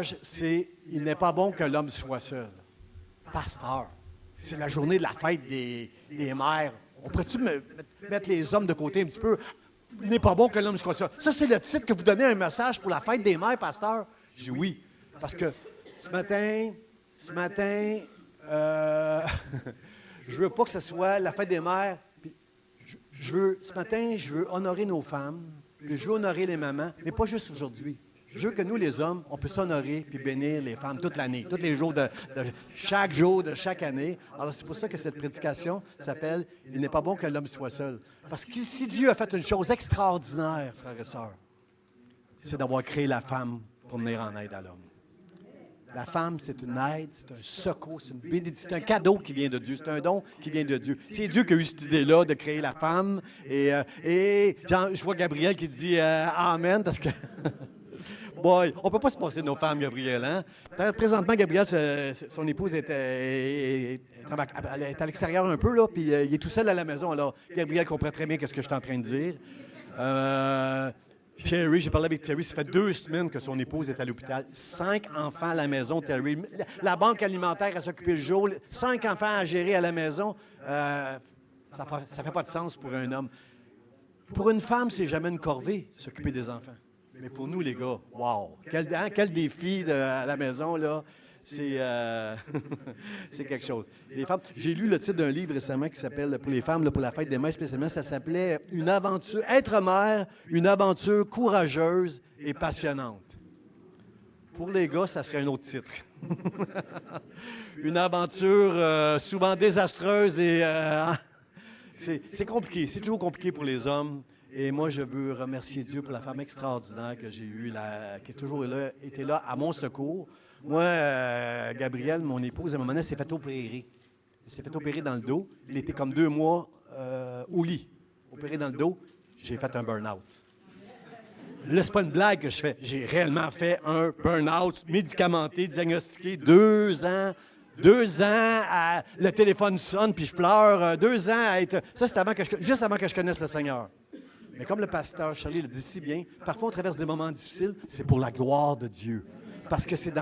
C'est « Il n'est pas bon que l'homme soit seul ». Pasteur, c'est la journée de la fête des mères. On pourrait-tu mettre les hommes de côté un petit peu? Il n'est pas bon que l'homme soit seul. Ça, c'est le titre que vous donnez à un message pour la fête des mères, pasteur? Je dis oui. Parce que ce matin, je veux pas que ce soit la fête des mères. Ce matin, je veux honorer nos femmes, puis je veux honorer les mamans, mais pas juste aujourd'hui. Je veux que nous, les hommes, on puisse honorer puis bénir les femmes toute l'année, tous les jours de chaque jour de chaque année. Alors, c'est pour ça que cette prédication s'appelle « Il n'est pas bon que l'homme soit seul ». Parce que si Dieu a fait une chose extraordinaire, frères et sœurs, c'est d'avoir créé la femme pour venir en aide à l'homme. La femme, c'est une aide, c'est un secours, c'est une bénédiction, c'est un cadeau qui vient de Dieu, c'est un don qui vient de Dieu. C'est Dieu qui a eu cette idée-là de créer la femme. Et je vois Gabriel qui dit Amen, parce que... Boy, on ne peut pas se passer de nos femmes, Gabriel. Hein? Présentement, Gabriel, son épouse est à l'extérieur un peu, là, puis il est tout seul à la maison. Alors, Gabriel comprend très bien ce que je suis en train de dire. Terry, j'ai parlé avec Terry, ça fait 2 semaines que son épouse est à l'hôpital. 5 enfants à la maison, Terry. La banque alimentaire à s'occuper le jour, 5 enfants à gérer à la maison. Ça fait pas de sens pour un homme. Pour une femme, c'est jamais une corvée, s'occuper des enfants. Mais pour nous, les gars, wow! Quel défi à la maison, là! C'est c'est quelque chose. Les femmes, j'ai lu le titre d'un livre récemment qui s'appelle, pour les femmes, là, pour la fête des mères spécialement, ça s'appelait « Une aventure, être mère, une aventure courageuse et passionnante ». Pour les gars, ça serait un autre titre. Une aventure souvent désastreuse et... c'est compliqué, c'est toujours compliqué pour les hommes. Et moi, je veux remercier Dieu pour la femme extraordinaire que j'ai eue, qui est toujours là, été là à mon secours. Moi, Gabriel, mon épouse, à un moment donné, s'est fait opérer. Il s'est fait opérer dans le dos. Il était comme 2 mois au lit, opéré dans le dos. J'ai fait un burn-out. Là, c'est pas une blague que je fais. J'ai réellement fait un burn-out médicamenté, diagnostiqué, 2 ans. 2 ans, le téléphone sonne, puis je pleure. 2 ans à être... Ça, c'est juste avant que je connaisse le Seigneur. Mais comme le pasteur Charlie le dit si bien, parfois on traverse des moments difficiles, c'est pour la gloire de Dieu. Parce que c'est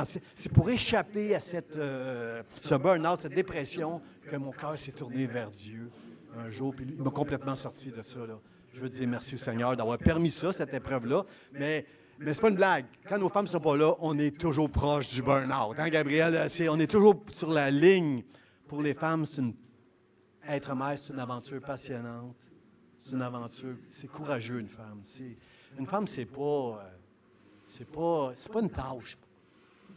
pour échapper à ce burn-out, cette dépression, que mon cœur s'est tourné vers Dieu un jour, puis il m'a complètement sorti de ça. Là. Je veux dire merci au Seigneur d'avoir permis ça, cette épreuve-là, mais c'est pas une blague. Quand nos femmes ne sont pas là, on est toujours proche du burn-out. Hein, Gabriel? On est toujours sur la ligne. Pour les femmes, être mère, c'est une aventure passionnante. C'est une aventure. C'est courageux, une femme. Une femme, c'est pas une tâche.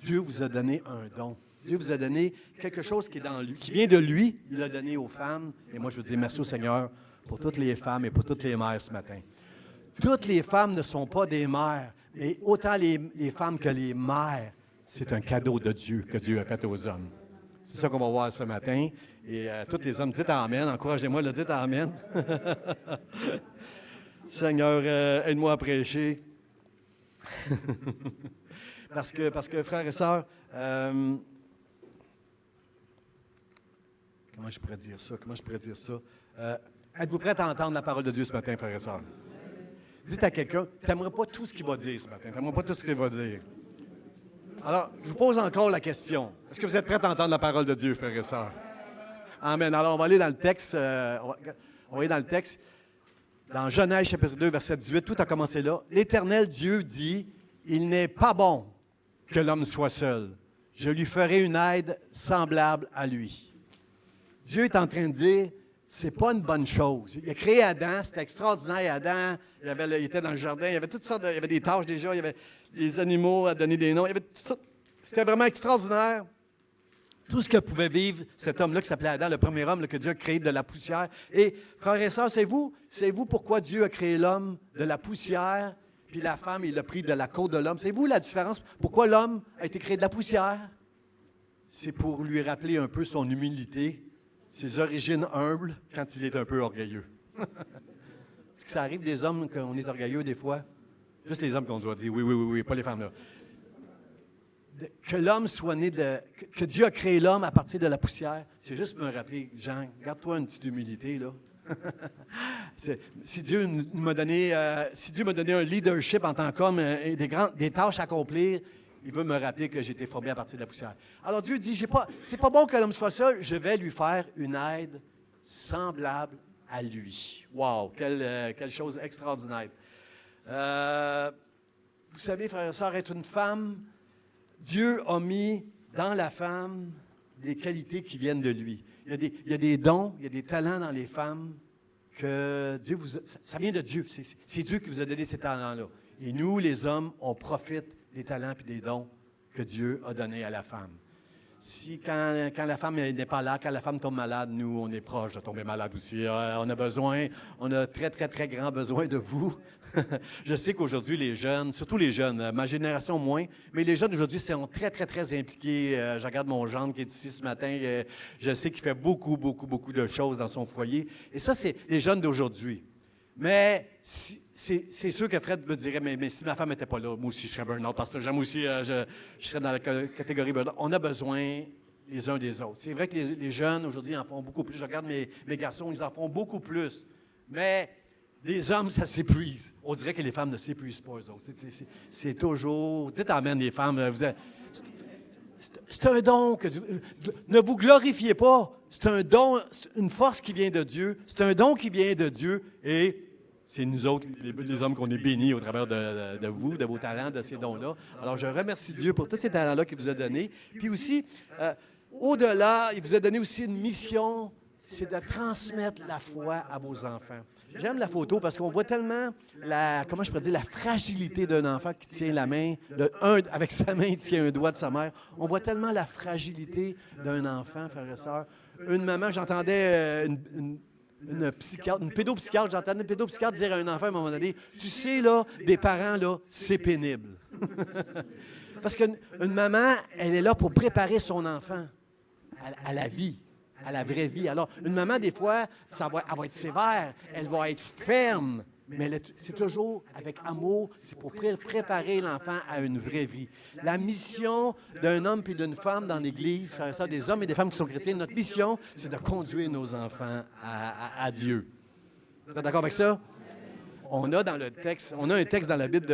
Dieu vous a donné un don. Dieu vous a donné quelque chose qui est dans lui, qui vient de lui. Il l'a donné aux femmes. Et moi, je veux dire merci au Seigneur pour toutes les femmes et pour toutes les mères ce matin. Toutes les femmes ne sont pas des mères. Et autant les femmes que les mères, c'est un cadeau de Dieu que Dieu a fait aux hommes. C'est ça qu'on va voir ce matin. Et tous les hommes, dites Amen. Encouragez-moi de le dire Amen. Seigneur, aide-moi à prêcher. parce que, frères et sœurs, comment je pourrais dire ça? Êtes-vous prêts à entendre la parole de Dieu ce matin, frères et sœurs? Dites à quelqu'un, tu n'aimerais pas tout ce qu'il va dire ce matin. Tu n'aimerais pas tout ce qu'il va dire. Alors, je vous pose encore la question. Est-ce que vous êtes prêts à entendre la parole de Dieu, frères et sœurs? Amen. Alors, on va aller dans le texte. On va aller dans le texte. Dans Genèse, chapitre 2, verset 18, tout a commencé là. L'Éternel Dieu dit, « Il n'est pas bon que l'homme soit seul. Je lui ferai une aide semblable à lui. » Dieu est en train de dire, c'est pas une bonne chose. Il a créé Adam, c'était extraordinaire, Adam. Il était dans le jardin, il y avait toutes sortes il y avait des tâches déjà, il y avait les animaux à donner des noms, il y avait toutes sortes. C'était vraiment extraordinaire. Tout ce que pouvait vivre cet homme-là qui s'appelait Adam, le premier homme là, que Dieu a créé de la poussière. Et, frères et sœurs, c'est vous pourquoi Dieu a créé l'homme de la poussière, puis la femme, il l'a pris de la côte de l'homme. C'est vous la différence? Pourquoi l'homme a été créé de la poussière? C'est pour lui rappeler un peu son humilité, ses origines humbles, quand il est un peu orgueilleux. Est-ce que ça arrive des hommes qu'on est orgueilleux des fois? Juste les hommes qu'on doit dire oui, pas les femmes là. Que l'homme soit né que Dieu a créé l'homme à partir de la poussière, c'est juste me rappeler, Jean, garde-toi une petite humilité, là. Si Dieu m'a donné un leadership en tant qu'homme et des tâches à accomplir, il veut me rappeler que j'ai été formé à partir de la poussière. Alors Dieu dit, c'est pas bon que l'homme soit seul, je vais lui faire une aide semblable à lui. Wow, quelle chose extraordinaire. Vous savez, frères et sœurs, être une femme, Dieu a mis dans la femme des qualités qui viennent de lui. Il y a des dons, il y a des talents dans les femmes que Dieu ça vient de Dieu. C'est Dieu qui vous a donné ces talents-là. Et nous, les hommes, on profite des talents et des dons que Dieu a donnés à la femme. Quand la femme n'est pas là, quand la femme tombe malade, nous, on est proche de tomber malade aussi. On a très, très, très grand besoin de vous. Je sais qu'aujourd'hui, les jeunes, surtout les jeunes, ma génération moins, mais les jeunes aujourd'hui sont très, très, très impliqués. Je regarde mon gendre qui est ici ce matin. Je sais qu'il fait beaucoup, beaucoup, beaucoup de choses dans son foyer. Et ça, c'est les jeunes d'aujourd'hui. Mais c'est sûr que Fred me dirait, mais si ma femme n'était pas là, moi aussi, je serais burn-out, parce que j'aime aussi, je serais dans la catégorie burn-out. On a besoin les uns des autres. C'est vrai que les jeunes, aujourd'hui, en font beaucoup plus. Je regarde mes garçons, ils en font beaucoup plus. Mais les hommes, ça s'épuise. On dirait que les femmes ne s'épuisent pas, eux autres. C'est toujours... Tu sais, t'emmènes les femmes... C'est un don que Dieu... Ne vous glorifiez pas. C'est un don, une force qui vient de Dieu. C'est un don qui vient de Dieu. Et c'est nous autres, les hommes, qu'on est bénis au travers de vous, de vos talents, de ces dons-là. Alors, je remercie Dieu pour tous ces talents-là qu'il vous a donnés. Puis aussi, au-delà, il vous a donné aussi une mission, c'est de transmettre la foi à vos enfants. J'aime la photo parce qu'on voit tellement la fragilité d'un enfant qui tient la main, avec sa main, il tient un doigt de sa mère. On voit tellement la fragilité d'un enfant, frères et sœurs. Une maman, j'entendais une pédopsychiatre, dire à un enfant à un moment donné, tu sais, là, des parents, là, c'est pénible. Parce qu'une maman, elle est là pour préparer son enfant à la vie. À la vraie vie. Alors, une maman, des fois, elle va être sévère, elle va être ferme, mais c'est toujours avec amour, c'est pour préparer l'enfant à une vraie vie. La mission d'un homme et d'une femme dans l'Église, ça, des hommes et des femmes qui sont chrétiens, notre mission, c'est de conduire nos enfants à Dieu. Vous êtes d'accord avec ça? On a un texte dans la Bible,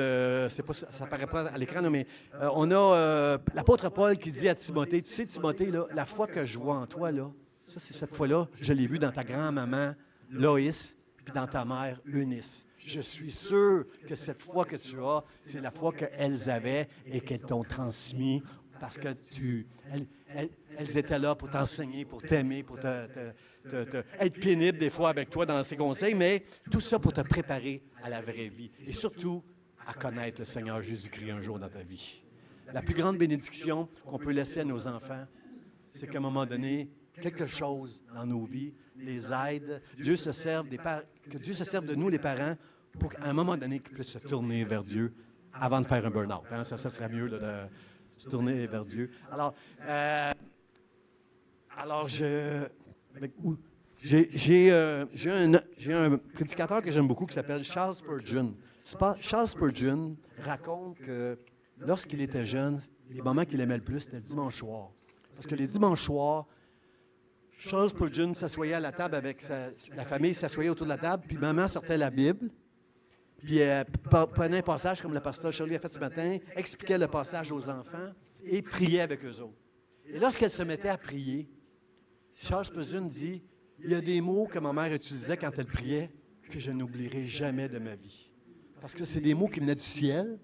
ça paraît pas à l'écran, mais on a l'apôtre Paul qui dit à Timothée, tu sais, Timothée, là, la foi que je vois en toi, là, ça, c'est cette fois-là, je l'ai vu dans ta grand-maman, Loïs, puis dans ta mère, Eunice. Je suis sûr que cette foi que tu as, c'est la foi qu'elles avaient et qu'elles t'ont transmis parce que elles étaient là pour t'enseigner, pour t'aimer, pour être pénible des fois avec toi dans ses conseils, mais tout ça pour te préparer à la vraie vie et surtout à connaître le Seigneur Jésus-Christ un jour dans ta vie. La plus grande bénédiction qu'on peut laisser à nos enfants, c'est qu'à un moment donné, quelque chose dans nos vies les aide. Que Dieu se serve de nous, les parents, pour qu'à un moment donné, qu'ils puissent se tourner vers Dieu avant de faire un burn-out. Hein? Ça serait mieux là, de se tourner vers Dieu. J'ai un prédicateur que j'aime beaucoup qui s'appelle Charles Spurgeon. Charles Spurgeon raconte que lorsqu'il était jeune, les moments qu'il aimait le plus, c'était le dimanche soir. Parce que les dimanches soirs, Charles Spurgeon s'assoyait à la table avec la famille, s'assoyait autour de la table, puis maman sortait la Bible, puis elle prenait un passage comme le pasteur Shirley a fait ce matin, expliquait le passage aux enfants et priait avec eux autres. Et lorsqu'elle se mettait à prier, Charles Spurgeon dit, il y a des mots que ma mère utilisait quand elle priait que je n'oublierai jamais de ma vie. Parce que c'est des mots qui venaient du ciel,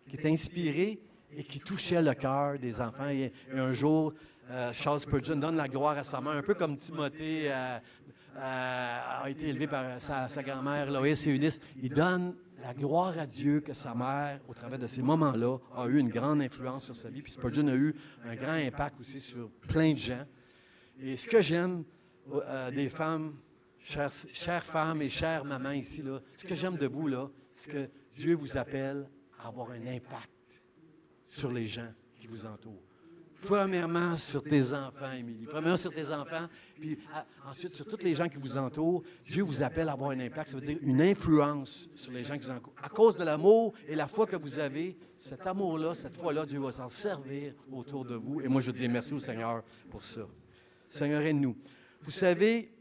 qui étaient inspirés et qui touchaient le cœur des enfants. Et un jour, Charles Spurgeon donne la gloire à sa mère, un peu comme Timothée a été élevé par sa grand-mère Loïs et Eunice. Il donne la gloire à Dieu que sa mère, au travers de ces moments-là, a eu une grande influence sur sa vie. Puis Spurgeon a eu un grand impact aussi sur plein de gens. Et ce que j'aime des femmes, chères femmes et chères mamans ici, là, ce que j'aime de vous, là, c'est que Dieu vous appelle à avoir un impact sur les gens qui vous entourent. Premièrement, sur tes enfants, Émilie. Premièrement, sur tes enfants, puis ensuite, sur tous les gens qui vous entourent. Dieu vous appelle à avoir un impact, ça veut dire une influence sur les gens qui vous entourent. À cause de l'amour et la foi que vous avez, cet amour-là, cette foi-là, Dieu va s'en servir autour de vous. Et moi, je dis merci au Seigneur pour ça. Seigneur, aide-nous. Vous savez,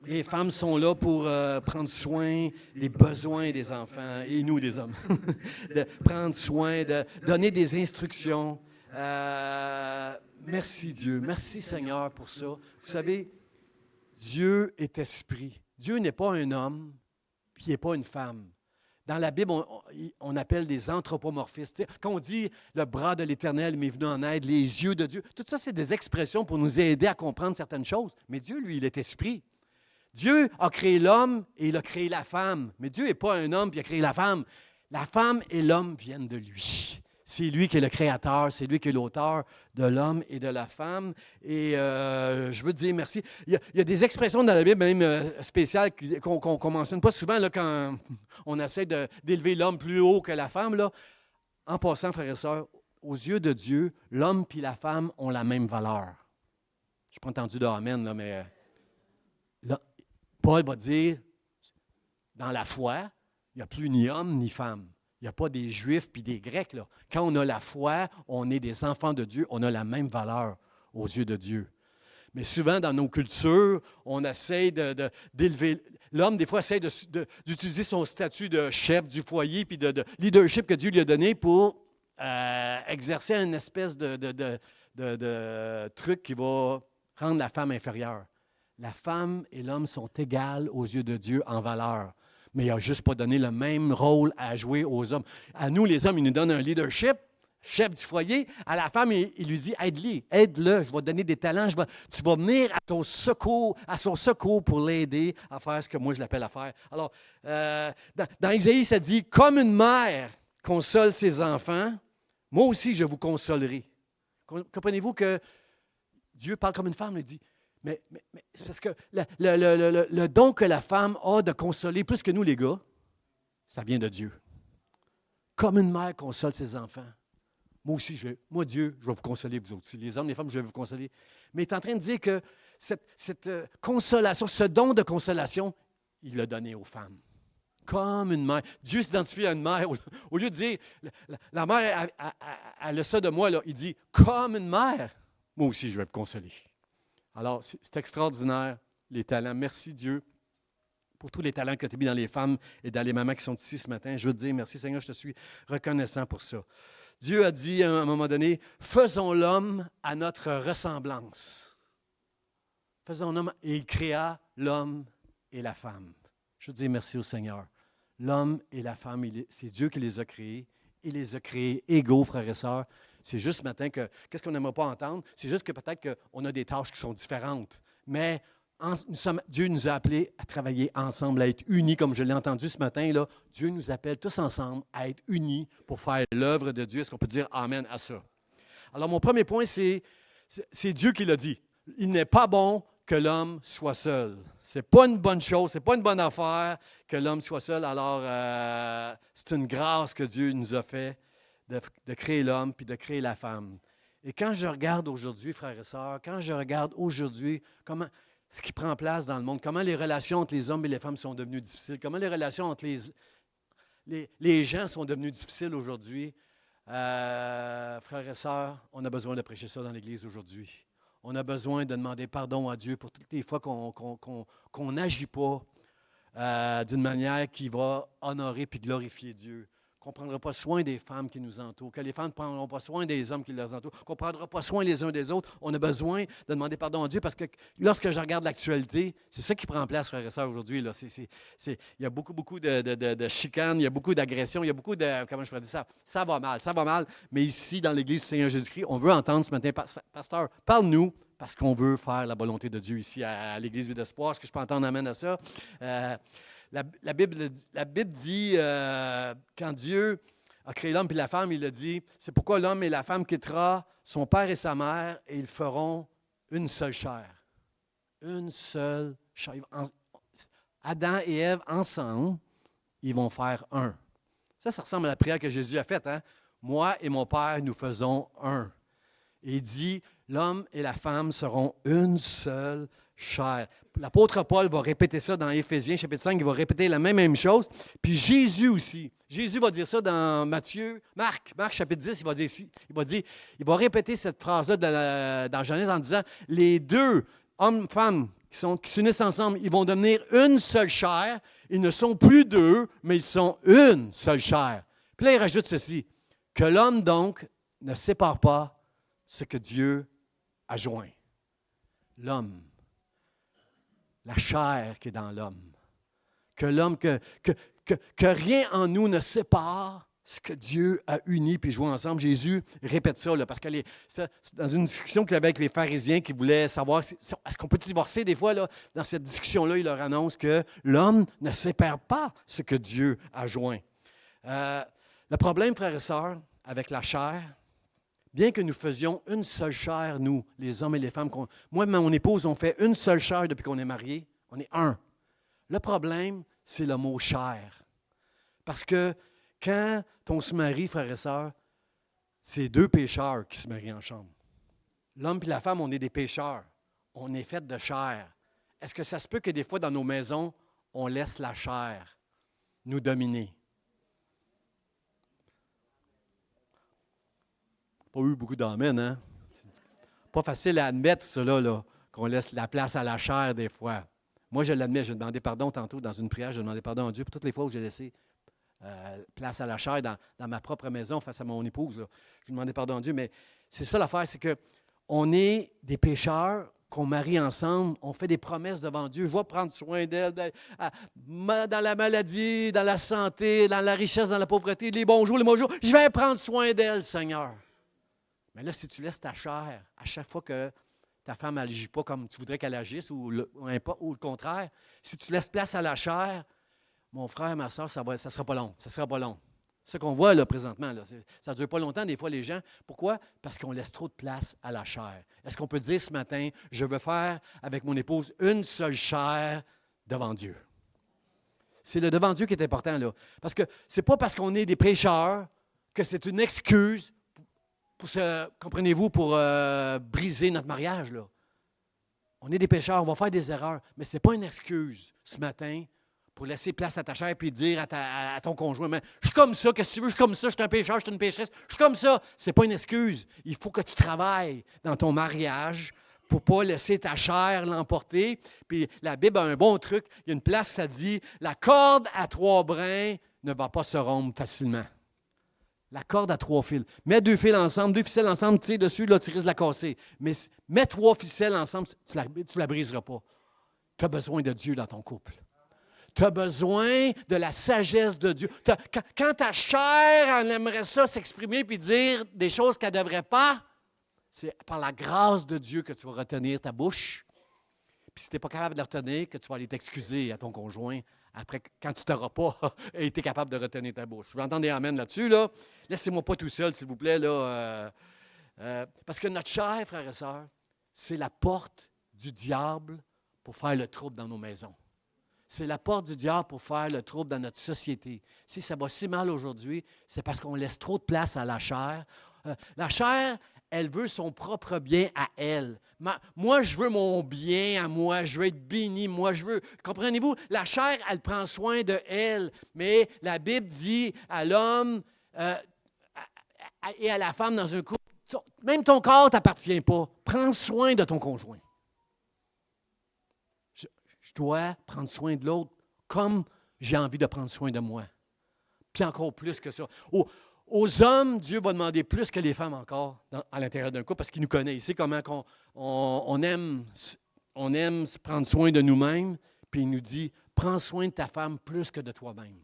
Les femmes sont là pour prendre soin des besoins des enfants et nous, des hommes. De prendre soin, de donner des instructions. Merci Dieu. Merci Seigneur pour ça. Vous savez, Dieu est esprit. Dieu n'est pas un homme, puis il n'est pas une femme. Dans la Bible, on appelle des anthropomorphistes. Quand on dit le bras de l'Éternel m'est venu en aide, les yeux de Dieu, tout ça, c'est des expressions pour nous aider à comprendre certaines choses. Mais Dieu, lui, il est esprit. Dieu a créé l'homme et il a créé la femme. Mais Dieu n'est pas un homme puis il a créé la femme. La femme et l'homme viennent de lui. C'est lui qui est le créateur, c'est lui qui est l'auteur de l'homme et de la femme. Et je veux dire merci. Il y a des expressions dans la Bible, même spéciales, qu'on ne mentionne pas souvent là, quand on essaie d'élever l'homme plus haut que la femme. Là. En passant, frères et sœurs, aux yeux de Dieu, l'homme et la femme ont la même valeur. Je n'ai pas entendu d'amen, là, mais là, Paul va dire, dans la foi, il n'y a plus ni homme ni femme. Il n'y a pas des Juifs puis des Grecs. Là. Quand on a la foi, on est des enfants de Dieu, on a la même valeur aux yeux de Dieu. Mais souvent, dans nos cultures, on essaie d'élever... L'homme, des fois, essaie d'utiliser son statut de chef du foyer puis de leadership que Dieu lui a donné pour exercer une espèce de truc qui va rendre la femme inférieure. La femme et l'homme sont égales aux yeux de Dieu en valeur. Mais il n'a juste pas donné le même rôle à jouer aux hommes. À nous, les hommes, il nous donne un leadership, chef du foyer. À la femme, il lui dit, aide-le, je vais te donner des talents, tu vas venir à son secours pour l'aider à faire ce que moi je l'appelle à faire. Alors, dans Isaïe, ça dit, comme une mère console ses enfants, moi aussi je vous consolerai. Comprenez-vous que Dieu parle comme une femme, il dit, mais c'est parce que le don que la femme a de consoler plus que nous, les gars, ça vient de Dieu. Comme une mère console ses enfants. Moi aussi, Dieu, je vais vous consoler, vous autres. Les hommes, les femmes, je vais vous consoler. Mais il est en train de dire que cette consolation, ce don de consolation, il l'a donné aux femmes. Comme une mère. Dieu s'identifie à une mère. Au lieu de dire, la mère, elle a ça de moi, là, il dit, comme une mère, moi aussi, je vais vous consoler. Alors, c'est extraordinaire, les talents. Merci Dieu pour tous les talents que tu as mis dans les femmes et dans les mamans qui sont ici ce matin. Je veux te dire merci Seigneur, je te suis reconnaissant pour ça. Dieu a dit à un moment donné, faisons l'homme à notre ressemblance. Faisons l'homme, et il créa l'homme et la femme. Je veux dire merci au Seigneur. L'homme et la femme, c'est Dieu qui les a créés. Il les a créés égaux, frères et sœurs. C'est juste ce matin que, qu'est-ce qu'on n'aimerait pas entendre? C'est juste que peut-être qu'on a des tâches qui sont différentes. Mais Dieu nous a appelés à travailler ensemble, à être unis, comme je l'ai entendu ce matin. Là, Dieu nous appelle tous ensemble à être unis pour faire l'œuvre de Dieu. Est-ce qu'on peut dire Amen à ça? Alors, mon premier point, c'est Dieu qui l'a dit. Il n'est pas bon que l'homme soit seul. Ce n'est pas une bonne chose, ce n'est pas une bonne affaire que l'homme soit seul. Alors, c'est une grâce que Dieu nous a fait de créer l'homme puis de créer la femme. Et quand je regarde aujourd'hui, frères et sœurs, quand je regarde aujourd'hui comment ce qui prend place dans le monde, comment les relations entre les hommes et les femmes sont devenues difficiles, comment les relations entre les gens sont devenues difficiles aujourd'hui, frères et sœurs, on a besoin de prêcher ça dans l'Église aujourd'hui. On a besoin de demander pardon à Dieu pour toutes les fois qu'on n'agit pas d'une manière qui va honorer puis glorifier Dieu. Qu'on ne prendra pas soin des femmes qui nous entourent, que les femmes ne prendront pas soin des hommes qui les entourent, qu'on ne prendra pas soin les uns des autres. On a besoin de demander pardon à Dieu parce que lorsque je regarde l'actualité, c'est ça qui prend place, frères et sœurs, aujourd'hui. Là. Il y a beaucoup de chicanes, il y a beaucoup d'agressions, il y a beaucoup de... Comment je pourrais dire ça? Ça va mal. Mais ici, dans l'Église du Seigneur Jésus-Christ, on veut entendre ce matin, pasteur, parle-nous, parce qu'on veut faire la volonté de Dieu ici à l'Église Vie d'Espoir. Est-ce que je peux entendre amène à ça? La Bible dit, quand Dieu a créé l'homme et la femme, il a dit, c'est pourquoi l'homme et la femme quitteront son père et sa mère et ils feront une seule chair. Une seule chair. Adam et Ève, ensemble, ils vont faire un. Ça ressemble à la prière que Jésus a faite. Hein? Moi et mon Père, nous faisons un. Et il dit, l'homme et la femme seront une seule chair. L'apôtre Paul va répéter ça dans Éphésiens, chapitre 5, il va répéter la même chose. Puis Jésus aussi. Jésus va dire ça dans Marc, chapitre 10, il va répéter cette phrase-là dans Genèse en disant, les deux hommes, femmes, qui s'unissent ensemble, ils vont devenir une seule chair. Ils ne sont plus deux, mais ils sont une seule chair. Puis là, il rajoute ceci, que l'homme, donc, ne sépare pas ce que Dieu a joint. L'homme, la chair qui est dans l'homme. Que l'homme, que rien en nous ne sépare ce que Dieu a uni puis joint ensemble. Jésus répète ça, là, parce que c'est dans une discussion qu'il avait avec les pharisiens qui voulaient savoir, est-ce qu'on peut divorcer des fois, là, dans cette discussion-là, il leur annonce que l'homme ne sépare pas ce que Dieu a joint. Le problème, frères et sœurs, avec la chair, bien que nous faisions une seule chair, nous, les hommes et les femmes, moi et mon épouse, on fait une seule chair depuis qu'on est mariés, on est un. Le problème, c'est le mot chair. Parce que quand on se marie, frères et sœurs, c'est deux pécheurs qui se marient en chambre. L'homme et la femme, on est des pécheurs. On est fait de chair. Est-ce que ça se peut que des fois, dans nos maisons, on laisse la chair nous dominer? Pas eu beaucoup d'amen, hein? C'est pas facile à admettre, cela, là, qu'on laisse la place à la chair des fois. Moi, je l'admets, j'ai demandé pardon tantôt dans une prière, j'ai demandé pardon à Dieu pour toutes les fois où j'ai laissé place à la chair dans ma propre maison face à mon épouse. Là. Je demandais pardon à Dieu, mais c'est ça l'affaire, c'est qu'on est des pécheurs qu'on marie ensemble, on fait des promesses devant Dieu. Je vais prendre soin d'elle dans la maladie, dans la santé, dans la richesse, dans la pauvreté, les bons jours, les mauvais jours. Je vais prendre soin d'elle, Seigneur. Mais là, si tu laisses ta chair, à chaque fois que ta femme n'agit pas comme tu voudrais qu'elle agisse, ou le contraire, si tu laisses place à la chair, mon frère, ma soeur, ça ne sera pas long. Ça sera pas long. Ce qu'on voit là présentement, là, ça ne dure pas longtemps, des fois, les gens. Pourquoi? Parce qu'on laisse trop de place à la chair. Est-ce qu'on peut dire ce matin, je veux faire avec mon épouse une seule chair devant Dieu? C'est le devant Dieu qui est important, là. Parce que ce n'est pas parce qu'on est des pécheurs que c'est une excuse, comprenez-vous, pour briser notre mariage, là. On est des pécheurs, on va faire des erreurs, mais ce n'est pas une excuse ce matin pour laisser place à ta chair et dire à ton conjoint, mais je suis comme ça, qu'est-ce que tu veux, je suis comme ça, je suis un pécheur, je suis une pécheresse, je suis comme ça. Ce n'est pas une excuse. Il faut que tu travailles dans ton mariage pour ne pas laisser ta chair l'emporter. Puis la Bible a un bon truc, il y a une place, ça dit, la corde à 3 brins ne va pas se rompre facilement. La corde à 3 fils. Mets 2 fils ensemble, 2 ficelles ensemble, tu sais, dessus, là, tu risques de la casser. Mais mets 3 ficelles ensemble, tu ne la briseras pas. Tu as besoin de Dieu dans ton couple. Tu as besoin de la sagesse de Dieu. Quand ta chair, elle aimerait ça s'exprimer puis dire des choses qu'elle ne devrait pas, c'est par la grâce de Dieu que tu vas retenir ta bouche. Puis si tu n'es pas capable de la retenir, que tu vas aller t'excuser à ton conjoint après, quand tu n'auras pas été capable de retenir ta bouche. Je vais entendre des amens là-dessus, là. Laissez-moi pas tout seul, s'il vous plaît, là. Parce que notre chair, frères et sœurs, c'est la porte du diable pour faire le trouble dans nos maisons. C'est la porte du diable pour faire le trouble dans notre société. Si ça va si mal aujourd'hui, c'est parce qu'on laisse trop de place à la chair. La chair, elle veut son propre bien à elle. Moi, je veux mon bien à moi. Je veux être béni. Moi, je veux... Comprenez-vous? La chair, elle prend soin de elle. Mais la Bible dit à l'homme et à la femme dans un couple, même ton corps ne t'appartient pas. Prends soin de ton conjoint. Je dois prendre soin de l'autre comme j'ai envie de prendre soin de moi. Puis encore plus que ça. Aux hommes, Dieu va demander plus que les femmes encore à l'intérieur d'un couple parce qu'il nous connaît. Il sait comment on aime prendre soin de nous-mêmes. Puis il nous dit, prends soin de ta femme plus que de toi-même.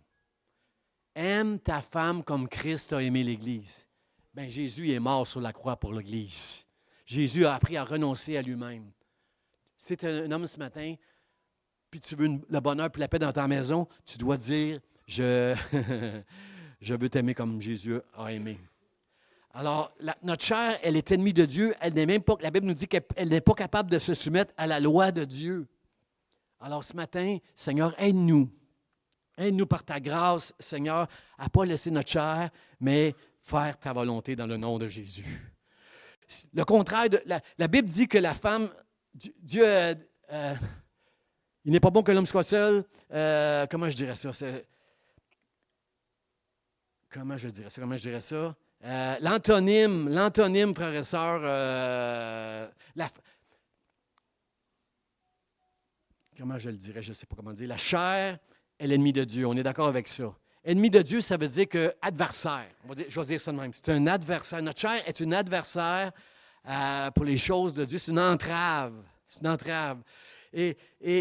Aime ta femme comme Christ a aimé l'Église. Bien, Jésus est mort sur la croix pour l'Église. Jésus a appris à renoncer à lui-même. Si tu es un homme ce matin, puis tu veux le bonheur et la paix dans ta maison, tu dois dire, je veux t'aimer comme Jésus a aimé. Alors, notre chair, elle est ennemie de Dieu. Elle n'est même pas, la Bible nous dit qu'elle n'est pas capable de se soumettre à la loi de Dieu. Alors, ce matin, Seigneur, aide-nous. Aide-nous par ta grâce, Seigneur, à ne pas laisser notre chair, mais faire ta volonté dans le nom de Jésus. Le contraire, la Bible dit que la femme, Dieu... il n'est pas bon que l'homme soit seul. Comment je dirais ça? Comment je dirais ça? L'antonyme, frères et sœurs, comment je le dirais, je ne sais pas comment dire, la chair est l'ennemi de Dieu. On est d'accord avec ça. Ennemi de Dieu, ça veut dire que adversaire. Je vais dire ça de même. C'est un adversaire. Notre chair est une adversaire pour les choses de Dieu. C'est une entrave. C'est une entrave. Et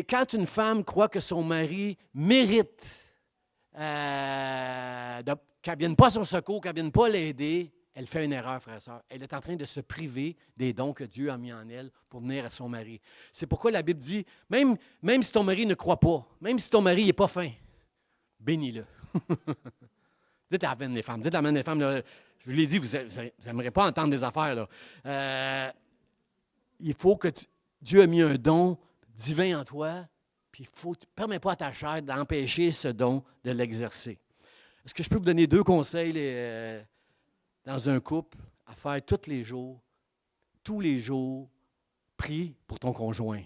quand une femme croit que son mari mérite qu'elle ne vienne pas à son secours, qu'elle ne vienne pas l'aider, elle fait une erreur, frère et sœur. Elle est en train de se priver des dons que Dieu a mis en elle pour venir à son mari. C'est pourquoi la Bible dit, même si ton mari ne croit pas, même si ton mari n'est pas fin, bénis-le. Dites amen les femmes. Dites amen les femmes. Là, je vous l'ai dit, vous n'aimerez pas entendre des affaires. Là. Il faut que Dieu a mis un don divin en toi, puis ne permets pas à ta chair d'empêcher ce don de l'exercer. Est-ce que je peux vous donner 2 conseils dans un couple à faire tous les jours, prie pour ton conjoint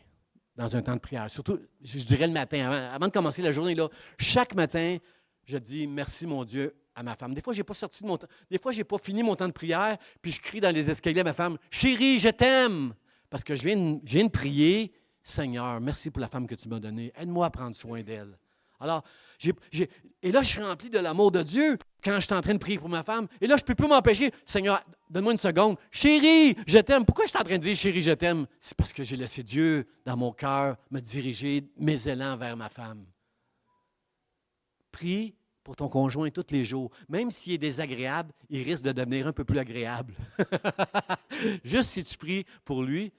dans un temps de prière. Surtout, je dirais le matin, avant de commencer la journée, là, chaque matin, je dis merci mon Dieu à ma femme. Des fois, je n'ai pas sorti de mon temps. Des fois, je n'ai pas fini mon temps de prière, puis je crie dans les escaliers à ma femme, chérie, je t'aime. Parce que je viens de prier, Seigneur, merci pour la femme que tu m'as donnée. Aide-moi à prendre soin d'elle. Alors, et là, je suis rempli de l'amour de Dieu quand je suis en train de prier pour ma femme. Et là, je ne peux plus m'empêcher. Seigneur, donne-moi une seconde. Chérie, je t'aime. Pourquoi je suis en train de dire chérie, je t'aime? C'est parce que j'ai laissé Dieu, dans mon cœur, me diriger mes élans vers ma femme. Prie pour ton conjoint tous les jours. Même s'il est désagréable, il risque de devenir un peu plus agréable. Juste si tu pries pour lui,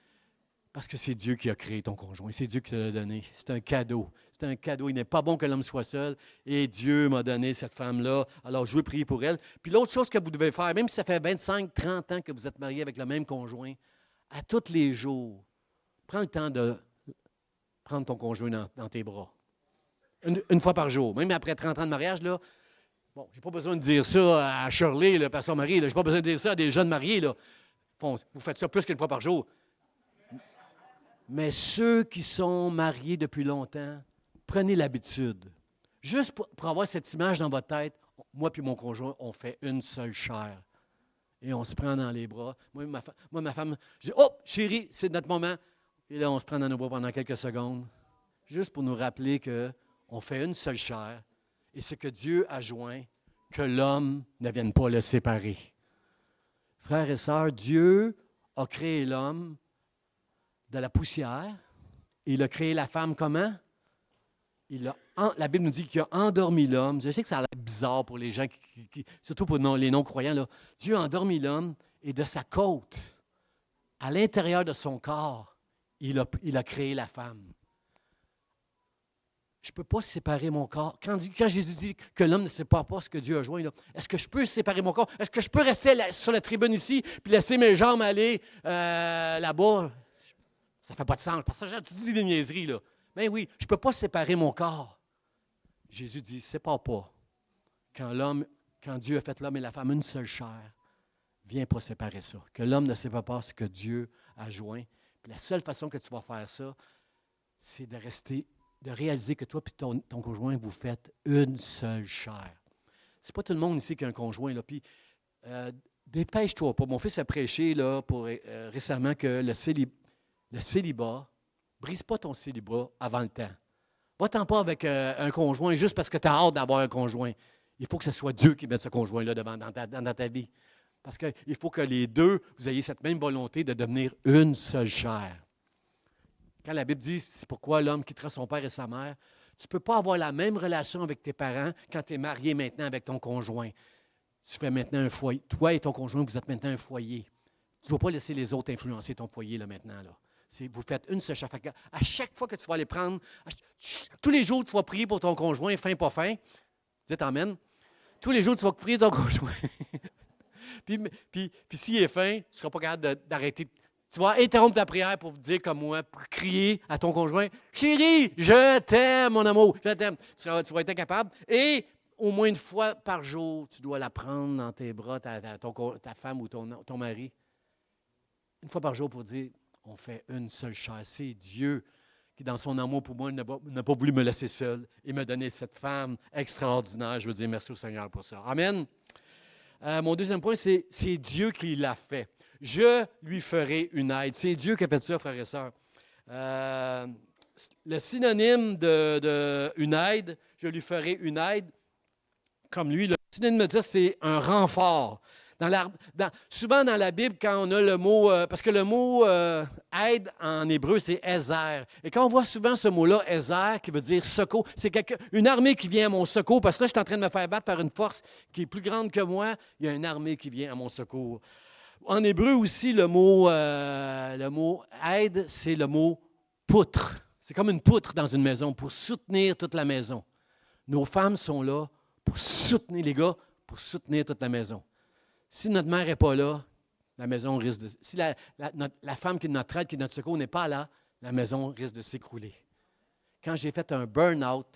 parce que c'est Dieu qui a créé ton conjoint. C'est Dieu qui te l'a donné. C'est un cadeau. C'est un cadeau. Il n'est pas bon que l'homme soit seul. Et Dieu m'a donné cette femme-là. Alors, je veux prier pour elle. Puis l'autre chose que vous devez faire, même si ça fait 25, 30 ans que vous êtes mariés avec le même conjoint, à tous les jours, prends le temps de prendre ton conjoint dans tes bras. Une fois par jour. Même après 30 ans de mariage, là, bon, je n'ai pas besoin de dire ça à Shirley, là, à son mari. Je n'ai pas besoin de dire ça à des jeunes mariés. Là. Bon, vous faites ça plus qu'une fois par jour. Mais ceux qui sont mariés depuis longtemps, prenez l'habitude. Juste pour avoir cette image dans votre tête, moi et mon conjoint, on fait une seule chair. Et on se prend dans les bras. Moi, ma femme, je dis, oh, chérie, c'est notre moment. Et là, on se prend dans nos bras pendant quelques secondes. Juste pour nous rappeler qu'on fait une seule chair. Et ce que Dieu a joint, que l'homme ne vienne pas le séparer. Frères et sœurs, Dieu a créé l'homme de la poussière. Et il a créé la femme comment? La Bible nous dit qu'il a endormi l'homme. Je sais que ça a l'air bizarre pour les gens, surtout pour les non-croyants. Là. Dieu a endormi l'homme et de sa côte, à l'intérieur de son corps, il a créé la femme. Je ne peux pas séparer mon corps. Quand Jésus dit que l'homme ne sépare pas ce que Dieu a joint, là, est-ce que je peux séparer mon corps? Est-ce que je peux rester sur la tribune ici puis laisser mes jambes aller là-bas? Ça ne fait pas de sens. Parce que tu dis des niaiseries, là. Mais oui, je ne peux pas séparer mon corps. Jésus dit, sépare pas. Quand Dieu a fait l'homme et la femme une seule chair, viens pas séparer ça. Que l'homme ne sépare pas ce que Dieu a joint. Puis la seule façon que tu vas faire ça, c'est de réaliser que toi et ton conjoint, vous faites une seule chair. C'est pas tout le monde ici qui a un conjoint, là. Puis, dépêche-toi pas. Mon fils a prêché là, récemment que le célibat, brise pas ton célibat avant le temps. Va-t'en pas avec un conjoint juste parce que tu as hâte d'avoir un conjoint. Il faut que ce soit Dieu qui mette ce conjoint-là dans ta vie. Parce qu'il faut que les deux, vous ayez cette même volonté de devenir une seule chair. Quand la Bible dit, c'est pourquoi l'homme quittera son père et sa mère, tu ne peux pas avoir la même relation avec tes parents quand tu es marié maintenant avec ton conjoint. Tu fais maintenant un foyer. Toi et ton conjoint, vous êtes maintenant un foyer. Tu ne dois pas laisser les autres influencer ton foyer là, maintenant. Là. Vous faites une seule chair. À chaque fois que tu vas aller prendre, tous les jours, tu vas prier pour ton conjoint, fin, pas fin. Dites amen. Tous les jours, tu vas prier ton conjoint. puis s'il est fin, tu ne seras pas capable d'arrêter. Tu vas interrompre ta prière pour dire comme moi, pour crier à ton conjoint, « Chérie, je t'aime, mon amour, je t'aime. » Tu vas être incapable. Et au moins une fois par jour, tu dois la prendre dans tes bras, ta femme ou ton mari. Une fois par jour pour dire, on fait une seule chair. C'est Dieu qui, dans son amour pour moi, n'a pas voulu me laisser seul et me donner cette femme extraordinaire. Je veux dire merci au Seigneur pour ça. Amen. Mon deuxième point, c'est Dieu qui l'a fait. Je lui ferai une aide. C'est Dieu qui a fait ça, frères et sœurs. le synonyme de une aide, je lui ferai une aide comme lui. Le synonyme de ça, c'est un renfort. Souvent dans la Bible, quand on a le mot, parce que le mot aide en hébreu, c'est Ezer. Et quand on voit souvent ce mot-là, Ezer, qui veut dire secours, c'est une armée qui vient à mon secours, parce que là, je suis en train de me faire battre par une force qui est plus grande que moi. Il y a une armée qui vient à mon secours. En hébreu aussi, le mot aide, c'est le mot poutre. C'est comme une poutre dans une maison pour soutenir toute la maison. Nos femmes sont là pour soutenir les gars, pour soutenir toute la maison. Si notre mère n'est pas là, la maison risque de... Si la femme qui est notre aide, qui est notre secours n'est pas là, la maison risque de s'écrouler. Quand j'ai fait un burn-out,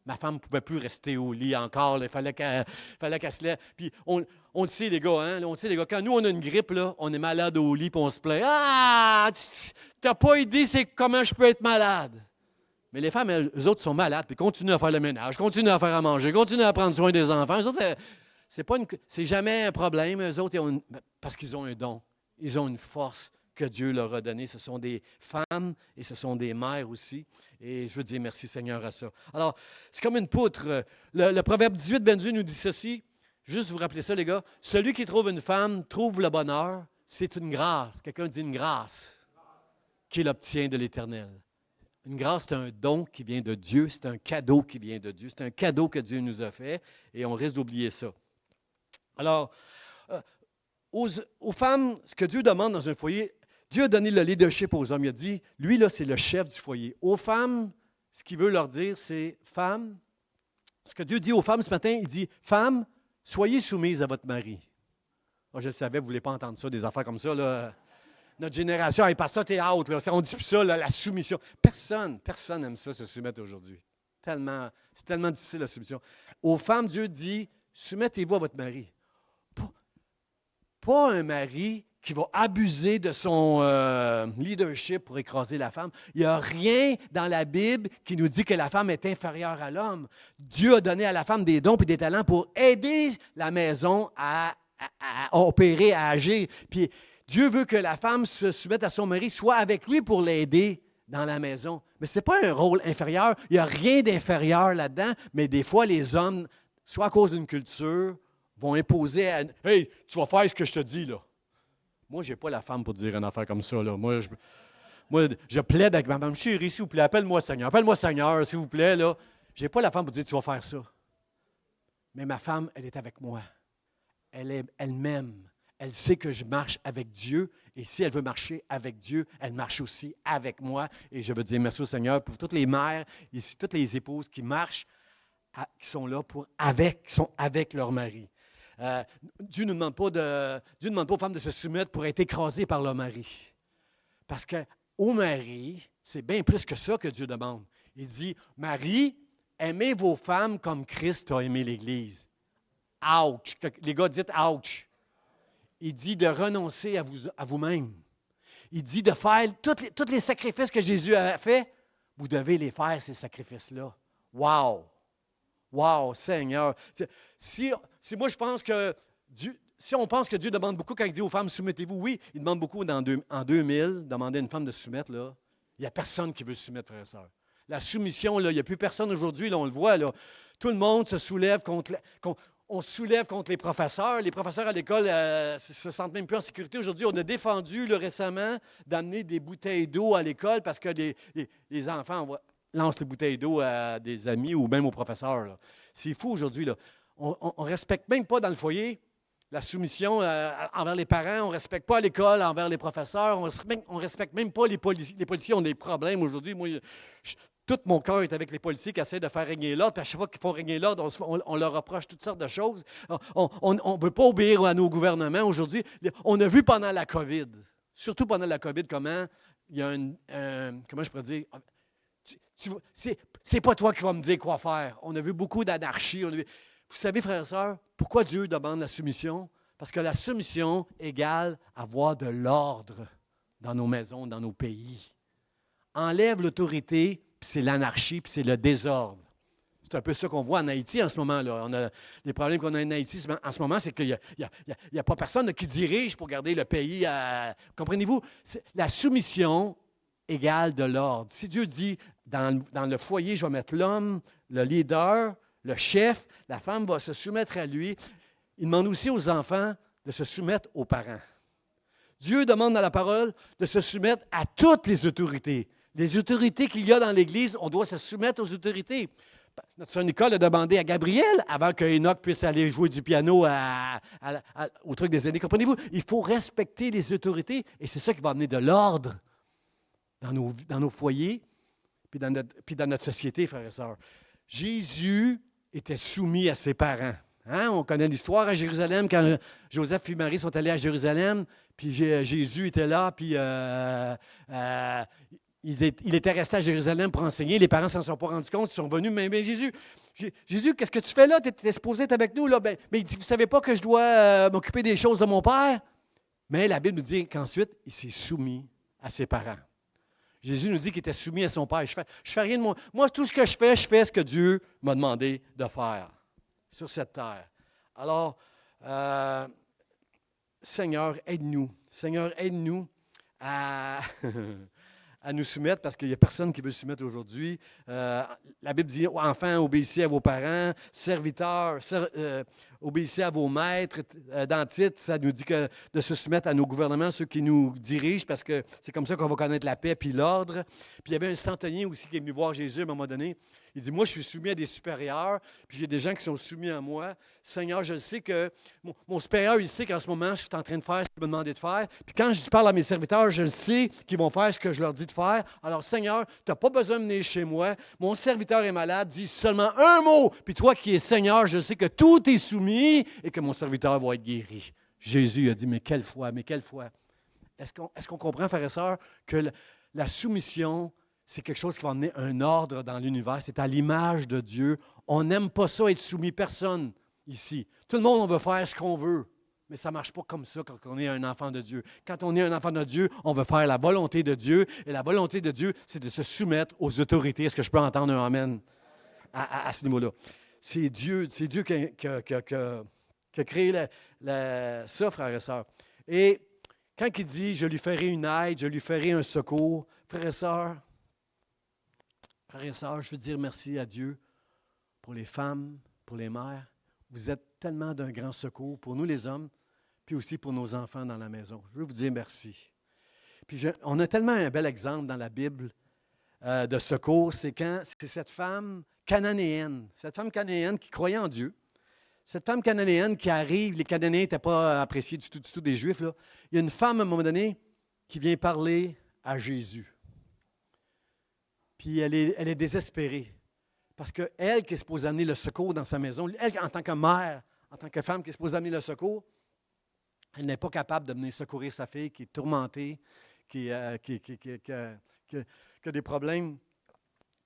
ma femme ne pouvait plus rester au lit encore. Il fallait qu'elle se lève. Puis on le sait, les gars, hein? On le sait, les gars. Quand nous, on a une grippe, là, on est malade au lit puis on se plaint. Ah! Tu n'as pas idée c'est comment je peux être malade. Mais les femmes, eux autres, sont malades puis continuent à faire le ménage, continuent à faire à manger, continuent à prendre soin des enfants. Eux autres, c'est jamais un problème. Eux autres, parce qu'ils ont un don. Ils ont une force que Dieu leur a donnée. Ce sont des femmes et ce sont des mères aussi. Et je veux dire merci Seigneur à ça. Alors, c'est comme une poutre. Le Proverbe 18, 22 nous dit ceci. Juste vous rappeler ça, les gars. Celui qui trouve une femme trouve le bonheur. C'est une grâce. Quelqu'un dit une grâce qu'il obtient de l'Éternel. Une grâce, c'est un don qui vient de Dieu. C'est un cadeau qui vient de Dieu. C'est un cadeau que Dieu nous a fait. Et on risque d'oublier ça. Alors, aux femmes, ce que Dieu demande dans un foyer, Dieu a donné le leadership aux hommes. Il a dit, lui, là, c'est le chef du foyer. Aux femmes, ce qu'il veut leur dire, c'est, femmes, ce que Dieu dit aux femmes ce matin, il dit, femmes, soyez soumises à votre mari. Oh, je le savais, vous ne voulez pas entendre ça, des affaires comme ça, là. Notre génération, elle passe ça, t'es out, là. On dit plus ça, là, la soumission. Personne n'aime ça, se soumettre aujourd'hui. C'est tellement difficile, la soumission. Aux femmes, Dieu dit, soumettez-vous à votre mari. Pas un mari qui va abuser de son leadership pour écraser la femme. Il n'y a rien dans la Bible qui nous dit que la femme est inférieure à l'homme. Dieu a donné à la femme des dons et des talents pour aider la maison à opérer, à agir. Puis Dieu veut que la femme se soumette à son mari, soit avec lui pour l'aider dans la maison. Mais ce n'est pas un rôle inférieur. Il n'y a rien d'inférieur là-dedans, mais des fois, les hommes, soit à cause d'une culture, vont imposer à... Hey, tu vas faire ce que je te dis, là. Moi, je n'ai pas la femme pour dire une affaire comme ça, là. Moi, je plaide avec ma femme. Chérie, s'il vous plaît, appelle-moi Seigneur, s'il vous plaît, là. Je n'ai pas la femme pour dire, tu vas faire ça. Mais ma femme, elle est avec moi. Elle m'aime. Elle sait que je marche avec Dieu. Et si elle veut marcher avec Dieu, elle marche aussi avec moi. Et je veux dire merci au Seigneur pour toutes les mères, ici, toutes les épouses qui marchent, qui sont là qui sont avec leur mari. Dieu ne demande pas aux femmes de se soumettre pour être écrasées par leur mari. Parce qu'au mari, c'est bien plus que ça que Dieu demande. Il dit, Marie, aimez vos femmes comme Christ a aimé l'Église. Ouch! Les gars, dites ouch! Il dit de renoncer à vous-même. Il dit de faire tous les sacrifices que Jésus a fait. Vous devez les faire, ces sacrifices-là. Wow! Wow, Seigneur! Si moi, je pense que si on pense que Dieu demande beaucoup quand il dit aux femmes, soumettez-vous, oui, il demande beaucoup en 2000, demander à une femme de se soumettre, là. Il n'y a personne qui veut se soumettre, frères et sœurs. La soumission, là, il n'y a plus personne aujourd'hui, là, on le voit, là. Tout le monde se soulève on se soulève contre les professeurs. Les professeurs à l'école se sentent même plus en sécurité. Aujourd'hui, on a défendu récemment d'amener des bouteilles d'eau à l'école parce que les enfants lancent les bouteilles d'eau à des amis ou même aux professeurs, là. C'est fou aujourd'hui, là. On ne respecte même pas dans le foyer la soumission envers les parents. On ne respecte pas à l'école envers les professeurs. On ne respecte même pas les policiers. Les policiers ont des problèmes aujourd'hui. Moi, tout mon cœur est avec les policiers qui essaient de faire régner l'ordre. Puis à chaque fois qu'ils font régner l'ordre, on leur reproche toutes sortes de choses. On ne veut pas obéir à nos gouvernements aujourd'hui. On a vu pendant la COVID, surtout pendant la COVID, comment il y a comment je pourrais dire... C'est pas toi qui vas me dire quoi faire. On a vu beaucoup d'anarchie. Vous savez, frères et sœurs, pourquoi Dieu demande la soumission? Parce que la soumission égale avoir de l'ordre dans nos maisons, dans nos pays. Enlève l'autorité, puis c'est l'anarchie, puis c'est le désordre. C'est un peu ça qu'on voit en Haïti en ce moment-là. Les problèmes qu'on a en Haïti en ce moment, c'est qu'il n'y a pas personne qui dirige pour garder le pays. Comprenez-vous? La soumission égale de l'ordre. Si Dieu dit, dans le foyer, je vais mettre l'homme, le leader, le chef, la femme va se soumettre à lui, il demande aussi aux enfants de se soumettre aux parents. Dieu demande dans la parole de se soumettre à toutes les autorités. Les autorités qu'il y a dans l'Église, on doit se soumettre aux autorités. Notre sœur Nicole a demandé à Gabriel, avant que Enoch puisse aller jouer du piano au truc des aînés. Comprenez-vous? Il faut respecter les autorités et c'est ça qui va amener de l'ordre dans nos foyers puis dans notre société, frères et sœurs. Jésus était soumis à ses parents. Hein? On connaît l'histoire à Jérusalem, quand Joseph et Marie sont allés à Jérusalem, puis Jésus était là, puis il était resté à Jérusalem pour enseigner. Les parents ne s'en sont pas rendus compte, ils sont venus, mais Jésus, qu'est-ce que tu fais là? Tu étais supposé être avec nous, là. Mais il dit, vous ne savez pas que je dois m'occuper des choses de mon Père? Mais la Bible nous dit qu'ensuite, il s'est soumis à ses parents. Jésus nous dit qu'il était soumis à son Père. Je fais rien de moi. Moi, tout ce que je fais ce que Dieu m'a demandé de faire sur cette terre. Alors, Seigneur, aide-nous. Seigneur, aide-nous à nous soumettre, parce qu'il n'y a personne qui veut se soumettre aujourd'hui. La Bible dit, enfants, obéissez à vos parents, serviteurs, obéissez à vos maîtres. Dans le titre, ça nous dit de se soumettre à nos gouvernements, ceux qui nous dirigent, parce que c'est comme ça qu'on va connaître la paix puis l'ordre. Puis il y avait un centenier aussi qui est venu voir Jésus à un moment donné. Il dit, moi, je suis soumis à des supérieurs, puis j'ai des gens qui sont soumis à moi. Seigneur, je sais que mon supérieur, il sait qu'en ce moment, je suis en train de faire ce qu'il m'a demandé de faire. Puis quand je parle à mes serviteurs, je le sais qu'ils vont faire ce que je leur dis de faire. Alors, Seigneur, tu n'as pas besoin de venir chez moi. Mon serviteur est malade, dis seulement un mot. Puis toi qui es Seigneur, je sais que tout est soumis et que mon serviteur va être guéri. Jésus a dit, mais quelle foi, mais quelle foi. Est-ce qu'on comprend, frères et sœurs, que la soumission, c'est quelque chose qui va amener un ordre dans l'univers. C'est à l'image de Dieu. On n'aime pas ça, être soumis. Personne ici. Tout le monde, on veut faire ce qu'on veut. Mais ça ne marche pas comme ça quand on est un enfant de Dieu. Quand on est un enfant de Dieu, on veut faire la volonté de Dieu. Et la volonté de Dieu, c'est de se soumettre aux autorités. Est-ce que je peux entendre un amen à ce niveau-là? C'est Dieu qui a créé ça, frères et sœurs. Et quand il dit « je lui ferai une aide, je lui ferai un secours », frères et sœurs, je veux dire merci à Dieu pour les femmes, pour les mères. Vous êtes tellement d'un grand secours pour nous les hommes, puis aussi pour nos enfants dans la maison. Je veux vous dire merci. Puis on a tellement un bel exemple dans la Bible de secours, c'est cette femme cananéenne qui croyait en Dieu. Cette femme cananéenne qui arrive, les Cananéens n'étaient pas appréciés du tout des Juifs, là. Il y a une femme à un moment donné qui vient parler à Jésus. Puis elle est désespérée. Parce qu'elle qui est supposée amener le secours dans sa maison, elle en tant que mère, en tant que femme qui est supposée amener le secours, elle n'est pas capable de venir secourir sa fille qui est tourmentée, qui a des problèmes.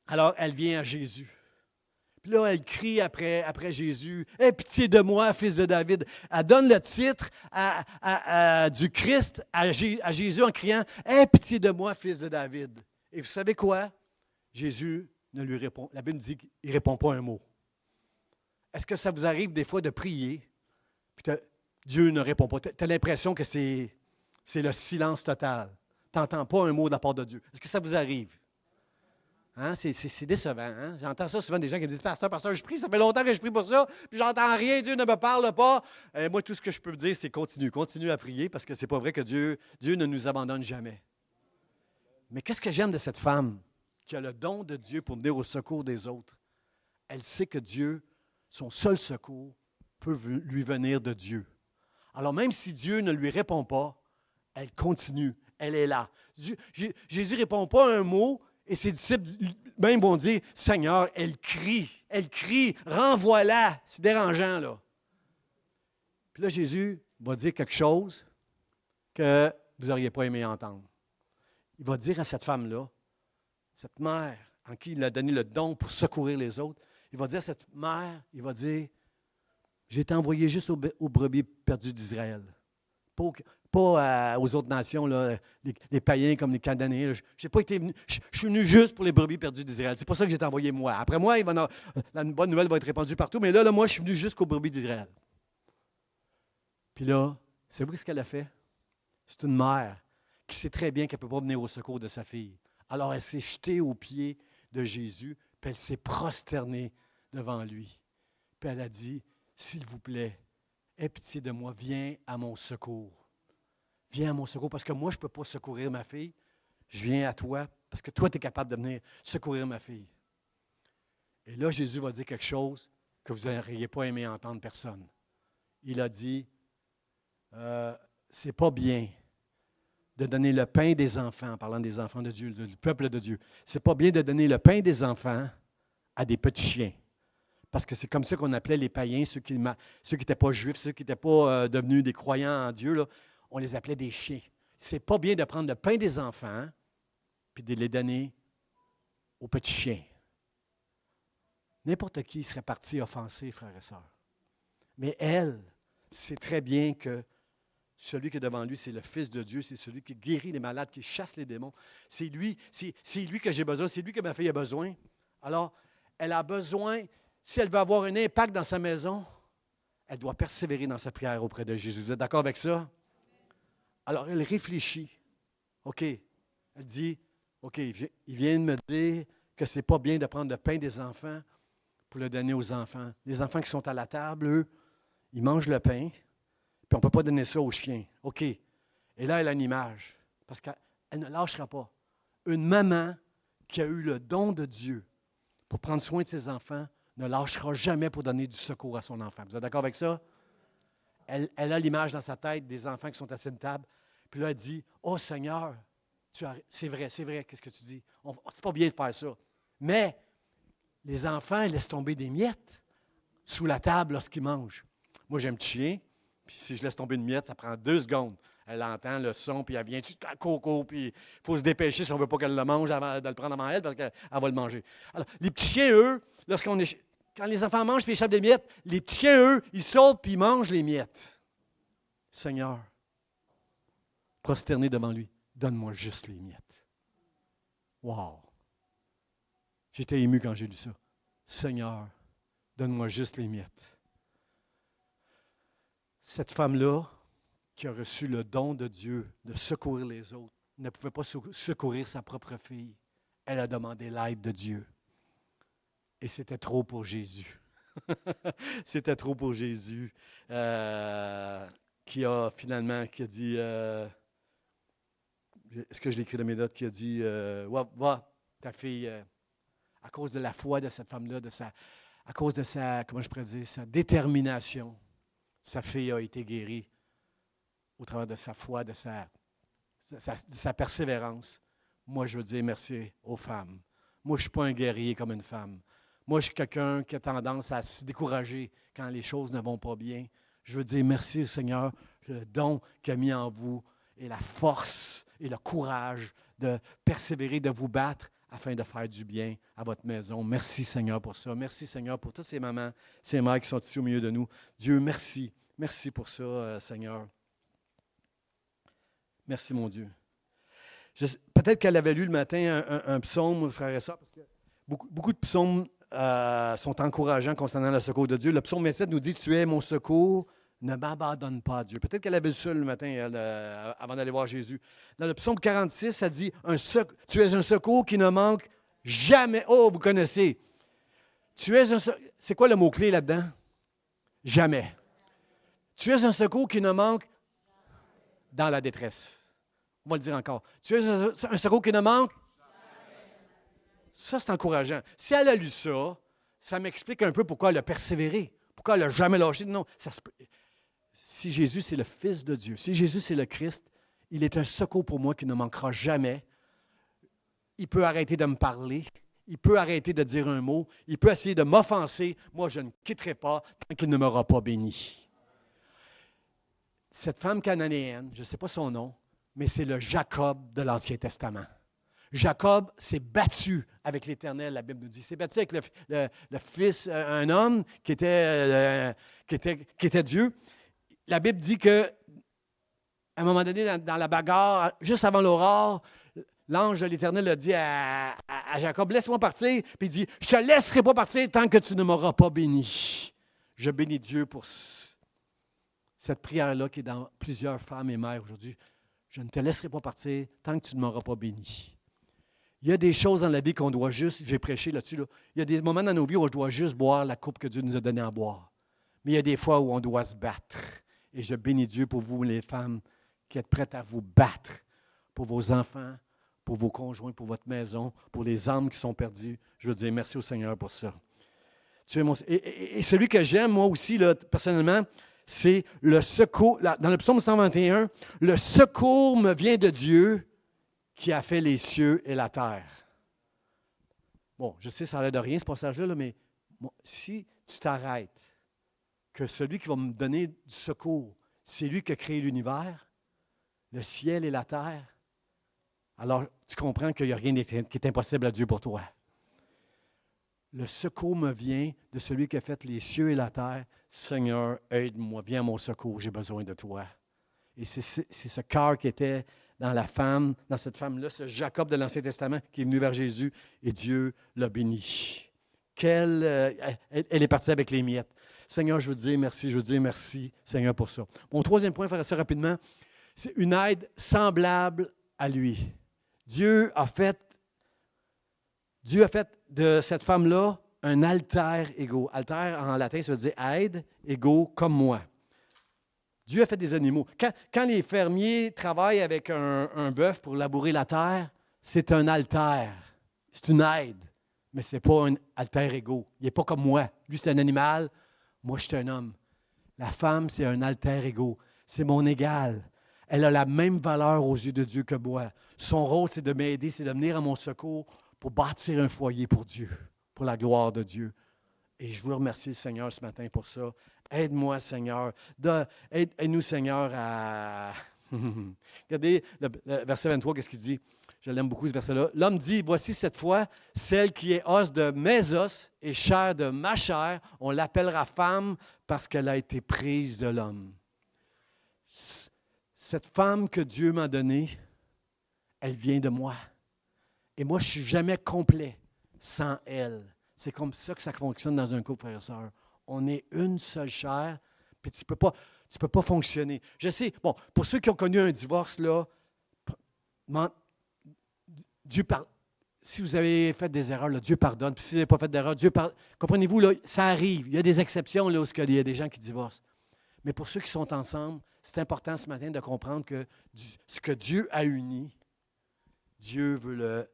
Alors elle vient à Jésus. Puis là, elle crie après Jésus, « Aie pitié de moi, fils de David. » Elle donne le titre du Christ à Jésus en criant, « Aie pitié de moi, fils de David. » Et vous savez quoi? Jésus ne lui répond. La Bible dit qu'il ne répond pas un mot. Est-ce que ça vous arrive des fois de prier, puis Dieu ne répond pas? Tu as l'impression que c'est le silence total. Tu n'entends pas un mot de la part de Dieu. Est-ce que ça vous arrive? Hein? C'est décevant. Hein? J'entends ça souvent des gens qui me disent, Pasteur, je prie, ça fait longtemps que je prie pour ça, puis j'entends rien, Dieu ne me parle pas. Moi, tout ce que je peux me dire, c'est continue à prier, parce que c'est pas vrai que Dieu ne nous abandonne jamais. Mais qu'est-ce que j'aime de cette femme qui a le don de Dieu pour venir au secours des autres? Elle sait que Dieu, son seul secours, peut lui venir de Dieu. Alors même si Dieu ne lui répond pas, elle continue, elle est là. Jésus ne répond pas un mot et ses disciples même vont dire, « Seigneur, elle crie, renvoie-la. » C'est dérangeant, là. Puis là, Jésus va dire quelque chose que vous n'auriez pas aimé entendre. Il va dire à cette femme-là, cette mère en qui il a donné le don pour secourir les autres, il va dire à cette mère, il va dire, j'ai été envoyé juste aux brebis perdues d'Israël. Pas aux autres nations, là, les païens comme les Cananéens. Je suis venu juste pour les brebis perdues d'Israël. C'est pour ça que j'ai été envoyé moi. Après moi, la bonne nouvelle va être répandue partout, mais là, moi, je suis venu jusqu'aux brebis d'Israël. Puis là, savez-vous ce qu'elle a fait? C'est une mère qui sait très bien qu'elle ne peut pas venir au secours de sa fille. Alors, elle s'est jetée aux pieds de Jésus, puis elle s'est prosternée devant lui. Puis elle a dit, « S'il vous plaît, aie pitié de moi, viens à mon secours. Viens à mon secours, parce que moi, je ne peux pas secourir ma fille. Je viens à toi, parce que toi, tu es capable de venir secourir ma fille. » Et là, Jésus va dire quelque chose que vous n'auriez pas aimé entendre personne. Il a dit, c'est pas bien de donner le pain des enfants, en parlant des enfants de Dieu, du peuple de Dieu. C'est pas bien de donner le pain des enfants à des petits chiens. Parce que c'est comme ça qu'on appelait les païens, ceux qui n'étaient pas juifs, ceux qui n'étaient pas devenus des croyants en Dieu, là, on les appelait des chiens. C'est pas bien de prendre le pain des enfants puis de les donner aux petits chiens. N'importe qui serait parti offensé, frères et sœurs. Mais elle sait très bien que celui qui est devant lui, c'est le Fils de Dieu, c'est celui qui guérit les malades, qui chasse les démons. C'est lui que j'ai besoin, c'est lui que ma fille a besoin. Alors, elle a besoin, si elle veut avoir un impact dans sa maison, elle doit persévérer dans sa prière auprès de Jésus. Vous êtes d'accord avec ça? Alors, elle réfléchit. OK. Elle dit, OK, il vient de me dire que ce n'est pas bien de prendre le pain des enfants pour le donner aux enfants. Les enfants qui sont à la table, eux, ils mangent le pain, puis on ne peut pas donner ça aux chiens. OK. Et là, elle a une image, parce qu'elle ne lâchera pas. Une maman qui a eu le don de Dieu pour prendre soin de ses enfants ne lâchera jamais pour donner du secours à son enfant. Vous êtes d'accord avec ça? Elle a l'image dans sa tête des enfants qui sont assis à une table, puis là, elle dit, « Oh Seigneur, c'est vrai, qu'est-ce que tu dis? C'est pas bien de faire ça. » Mais les enfants laissent tomber des miettes sous la table lorsqu'ils mangent. Moi, j'ai un petit chien, puis si je laisse tomber une miette, ça prend 2 secondes. Elle entend le son, puis elle vient coco, puis il faut se dépêcher si on ne veut pas qu'elle le mange avant de le prendre avant elle, parce qu'elle va le manger. Alors, les petits chiens, eux, quand les enfants mangent puis échappent des miettes, les petits chiens, eux, ils sautent puis ils mangent les miettes. Seigneur, prosterné devant lui, donne-moi juste les miettes. Wow! J'étais ému quand j'ai lu ça. Seigneur, donne-moi juste les miettes. Cette femme-là, qui a reçu le don de Dieu de secourir les autres, ne pouvait pas secourir sa propre fille. Elle a demandé l'aide de Dieu. Et c'était trop pour Jésus. C'était trop pour Jésus, qui a dit, est-ce que je l'ai écrit dans mes notes, qui a dit, va, ta fille, à cause de la foi de cette femme-là, à cause de sa détermination, sa fille a été guérie au travers de sa foi, de sa persévérance. Moi, je veux dire merci aux femmes. Moi, je ne suis pas un guerrier comme une femme. Moi, je suis quelqu'un qui a tendance à se décourager quand les choses ne vont pas bien. Je veux dire merci au Seigneur, le don qu'il a mis en vous et la force et le courage de persévérer, de vous battre afin de faire du bien à votre maison. Merci Seigneur pour ça. Merci Seigneur pour toutes ces mamans, ces mères qui sont ici au milieu de nous. Dieu, merci. Merci pour ça, Seigneur. Merci, mon Dieu. Peut-être qu'elle avait lu le matin un psaume, frère et sœurs, parce que beaucoup de psaumes sont encourageants concernant le secours de Dieu. Le psaume 27 nous dit « Tu es mon secours, ne m'abandonne pas, Dieu. » Peut-être qu'elle avait lu ça le matin avant d'aller voir Jésus. Dans le psaume 46, ça dit « Tu es un secours qui ne manque jamais. » Oh, vous connaissez. C'est quoi le mot-clé là-dedans? Jamais. Tu es un secours qui ne manque dans la détresse. On va le dire encore. Tu es un secours qui ne manque? Ça, c'est encourageant. Si elle a lu ça, ça m'explique un peu pourquoi elle a persévéré, pourquoi elle n'a jamais lâché. Non, si Jésus, c'est le Fils de Dieu, si Jésus, c'est le Christ, il est un secours pour moi qui ne manquera jamais. Il peut arrêter de me parler, il peut arrêter de dire un mot, il peut essayer de m'offenser. Moi, je ne quitterai pas tant qu'il ne m'aura pas béni. Cette femme cananéenne, je ne sais pas son nom, mais c'est le Jacob de l'Ancien Testament. Jacob s'est battu avec l'Éternel, la Bible nous dit. Il s'est battu avec le fils, un homme qui était Dieu. La Bible dit qu'à un moment donné, dans la bagarre, juste avant l'aurore, l'ange de l'Éternel a dit à Jacob, « Laisse-moi partir. » Puis il dit, « Je ne te laisserai pas partir tant que tu ne m'auras pas béni. » Je bénis Dieu pour cette prière-là qui est dans plusieurs femmes et mères aujourd'hui. Je ne te laisserai pas partir tant que tu ne m'auras pas béni. Il y a des choses dans la vie qu'on doit juste, j'ai prêché là-dessus, là. Il y a des moments dans nos vies où on doit juste boire la coupe que Dieu nous a donnée à boire. Mais il y a des fois où on doit se battre. Et je bénis Dieu pour vous, les femmes, qui êtes prêtes à vous battre pour vos enfants, pour vos conjoints, pour votre maison, pour les âmes qui sont perdues. Je veux dire merci au Seigneur pour ça. Tu es mon, et celui que j'aime, moi aussi, là, personnellement, c'est le secours. Dans le psaume 121, le secours me vient de Dieu qui a fait les cieux et la terre. Bon, je sais, ça n'a l'air de rien, ce passage-là, là, mais si tu t'arrêtes, que celui qui va me donner du secours, c'est lui qui a créé l'univers, le ciel et la terre, alors tu comprends qu'il n'y a rien qui est impossible à Dieu pour toi. Le secours me vient de celui qui a fait les cieux et la terre. Seigneur, aide-moi, viens à mon secours, j'ai besoin de toi. Et c'est ce cœur qui était dans la femme, dans cette femme-là, ce Jacob de l'Ancien Testament qui est venu vers Jésus et Dieu l'a béni. Elle est partie avec les miettes. Seigneur, je veux te dire merci, Seigneur, pour ça. Mon troisième point, faire ça rapidement, c'est une aide semblable à lui. Dieu a fait de cette femme-là un alter ego. Alter, en latin, ça veut dire aide, ego, comme moi. Dieu a fait des animaux. Quand les fermiers travaillent avec un bœuf pour labourer la terre, c'est un alter. C'est une aide. Mais ce n'est pas un alter ego. Il n'est pas comme moi. Lui, c'est un animal. Moi, je suis un homme. La femme, c'est un alter ego. C'est mon égal. Elle a la même valeur aux yeux de Dieu que moi. Son rôle, c'est de m'aider, c'est de venir à mon secours pour bâtir un foyer pour Dieu, pour la gloire de Dieu. Et je veux remercier le Seigneur ce matin pour ça. Aide-moi, Seigneur. Aide-nous, Seigneur, à... Regardez le verset 23, qu'est-ce qu'il dit? Je l'aime beaucoup, ce verset-là. L'homme dit, voici cette fois, celle qui est os de mes os et chair de ma chair. On l'appellera femme parce qu'elle a été prise de l'homme. Cette femme que Dieu m'a donnée, elle vient de moi. Et moi, je ne suis jamais complet sans elle. C'est comme ça que ça fonctionne dans un couple, frères et sœurs. On est une seule chair, puis tu ne peux pas fonctionner. Je sais, bon, pour ceux qui ont connu un divorce, là, Dieu pardonne. Si vous avez fait des erreurs, là, Dieu pardonne. Puis si vous n'avez pas fait d'erreur, Dieu pardonne. Comprenez-vous, là, ça arrive. Il y a des exceptions là, où il y a des gens qui divorcent. Mais pour ceux qui sont ensemble, c'est important ce matin de comprendre que ce que Dieu a uni, Dieu veut le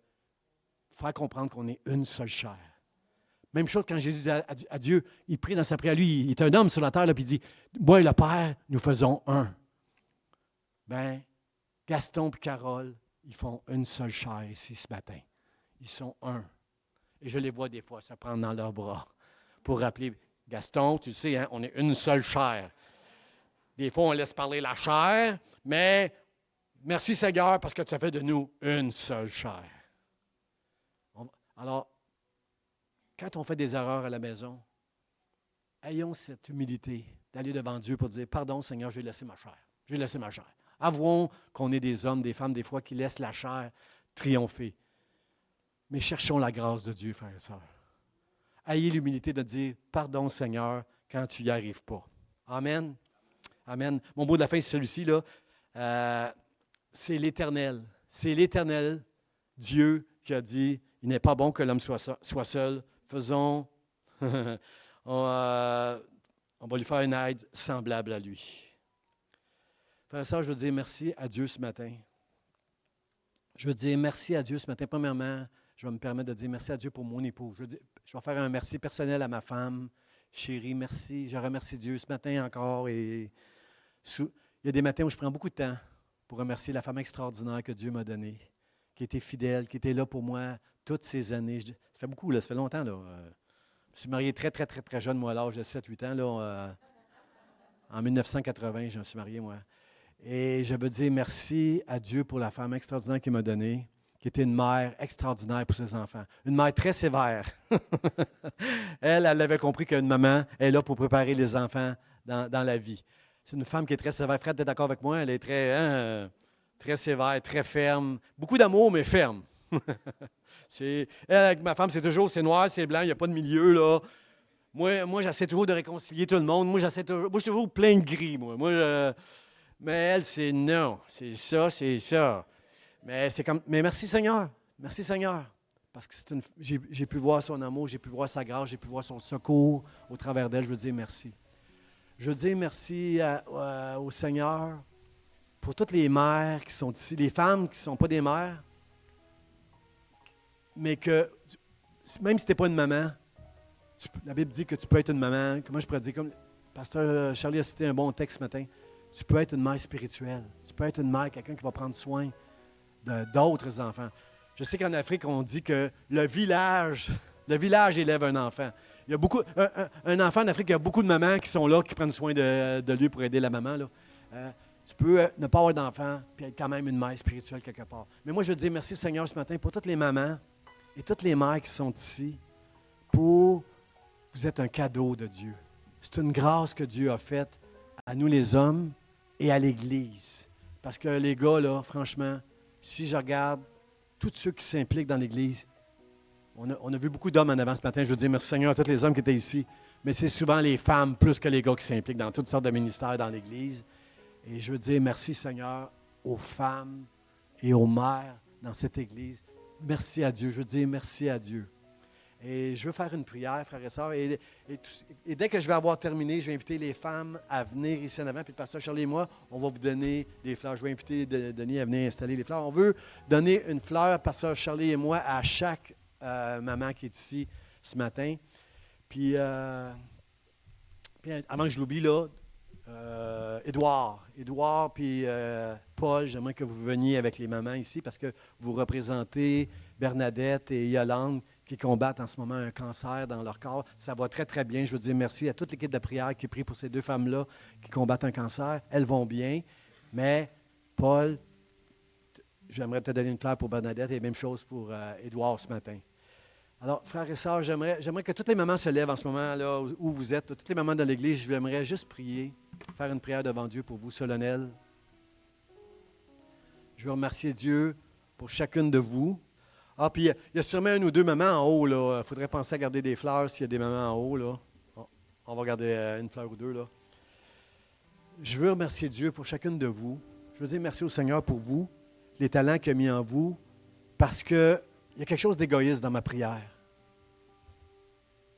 faire comprendre qu'on est une seule chair. Même chose quand Jésus dit à Dieu, il prie dans sa prière. Lui, il est un homme sur la terre, là, puis il dit, moi et le Père, nous faisons un. Bien, Gaston et Carole, ils font une seule chair ici ce matin. Ils sont un. Et je les vois des fois se prendre dans leurs bras pour rappeler, Gaston, tu sais, hein, on est une seule chair. Des fois, on laisse parler la chair, mais merci Seigneur parce que tu as fait de nous une seule chair. Alors, quand on fait des erreurs à la maison, ayons cette humilité d'aller devant Dieu pour dire, pardon Seigneur, j'ai laissé ma chair. J'ai laissé ma chair. Avouons qu'on est des hommes, des femmes, des fois, qui laissent la chair triompher. Mais cherchons la grâce de Dieu, frères et sœurs. Ayez l'humilité de dire, pardon Seigneur, quand tu n'y arrives pas. Amen. Amen. Mon mot de la fin, c'est celui-ci, là. C'est l'Éternel. C'est l'Éternel, Dieu, qui a dit, il n'est pas bon que l'homme soit seul. Faisons, on va lui faire une aide semblable à lui. Frère et sœur, je veux dire merci à Dieu ce matin. Je veux dire merci à Dieu ce matin. Premièrement, je vais me permettre de dire merci à Dieu pour mon époux. Je vais faire un merci personnel à ma femme. Chérie, merci. Je remercie Dieu ce matin encore. Et il y a des matins où je prends beaucoup de temps pour remercier la femme extraordinaire que Dieu m'a donnée, qui était fidèle, qui était là pour moi toutes ces années. Ça fait beaucoup, là, ça fait longtemps. Là. Je me suis marié très, très, très, très jeune, moi, à l'âge de 7-8 ans. Là, en 1980, je me suis marié, moi. Et je veux dire merci à Dieu pour la femme extraordinaire qu'il m'a donnée, qui était une mère extraordinaire pour ses enfants. Une mère très sévère. Elle avait compris qu'une maman est là pour préparer les enfants dans la vie. C'est une femme qui est très sévère. Fred, tu es d'accord avec moi? Elle est très, très sévère, très ferme. Beaucoup d'amour, mais ferme. Elle, avec ma femme, c'est noir, c'est blanc, il n'y a pas de milieu, là. Moi, j'essaie toujours de réconcilier tout le monde. Moi, je suis toujours plein de gris, moi. Mais elle, c'est non. C'est ça, c'est ça. Mais merci Seigneur. Merci Seigneur, parce que j'ai pu voir son amour, j'ai pu voir sa grâce, j'ai pu voir son secours au travers d'elle. Je veux dire merci. Je veux dire merci au Seigneur pour toutes les mères qui sont ici, les femmes qui ne sont pas des mères, mais que, même si tu n'es pas une maman, la Bible dit que tu peux être une maman, comment je pourrais dire, comme Pasteur Charlie a cité un bon texte ce matin, tu peux être une mère spirituelle, tu peux être une mère, quelqu'un qui va prendre soin d'autres enfants. Je sais qu'en Afrique, on dit que le village élève un enfant. Il y a beaucoup, un enfant en Afrique, il y a beaucoup de mamans qui sont là, qui prennent soin de lui pour aider la maman. Là. Tu peux ne pas avoir d'enfant, puis être quand même une mère spirituelle quelque part. Mais moi, je veux dire merci Seigneur ce matin pour toutes les mamans et toutes les mères qui sont ici. Vous êtes un cadeau de Dieu. C'est une grâce que Dieu a faite à nous les hommes et à l'Église. Parce que les gars, là, franchement, si je regarde tous ceux qui s'impliquent dans l'Église, on a vu beaucoup d'hommes en avant ce matin. Je veux dire merci Seigneur à tous les hommes qui étaient ici. Mais c'est souvent les femmes plus que les gars qui s'impliquent dans toutes sortes de ministères dans l'Église. Et je veux dire merci Seigneur aux femmes et aux mères dans cette Église. Merci à Dieu. Je veux dire merci à Dieu. Et je veux faire une prière, frères et sœurs. Et dès que je vais avoir terminé, je vais inviter les femmes à venir ici en avant. Puis le pasteur Charlie et moi, on va vous donner des fleurs. Je vais inviter Denis à venir installer les fleurs. On veut donner une fleur, pasteur Charlie et moi, à chaque maman qui est ici ce matin. Puis avant que je l'oublie, là, Édouard puis Paul, j'aimerais que vous veniez avec les mamans ici parce que vous représentez Bernadette et Yolande qui combattent en ce moment un cancer dans leur corps. Ça va très, très bien. Je veux dire merci à toute l'équipe de prière qui prie pour ces deux femmes-là qui combattent un cancer. Elles vont bien. Mais Paul, j'aimerais te donner une fleur pour Bernadette et même chose pour Édouard ce matin. Alors, frères et sœurs, j'aimerais que toutes les mamans se lèvent en ce moment là où vous êtes. Toutes les mamans de l'Église, j'aimerais juste prier, faire une prière devant Dieu pour vous, solennelle. Je veux remercier Dieu pour chacune de vous. Ah, puis il y a sûrement une ou deux mamans en haut, là. Il faudrait penser à garder des fleurs s'il y a des mamans en haut, là. On va garder une fleur ou deux, là. Je veux remercier Dieu pour chacune de vous. Je veux dire merci au Seigneur pour vous, les talents qu'il a mis en vous, parce qu'il y a quelque chose d'égoïste dans ma prière.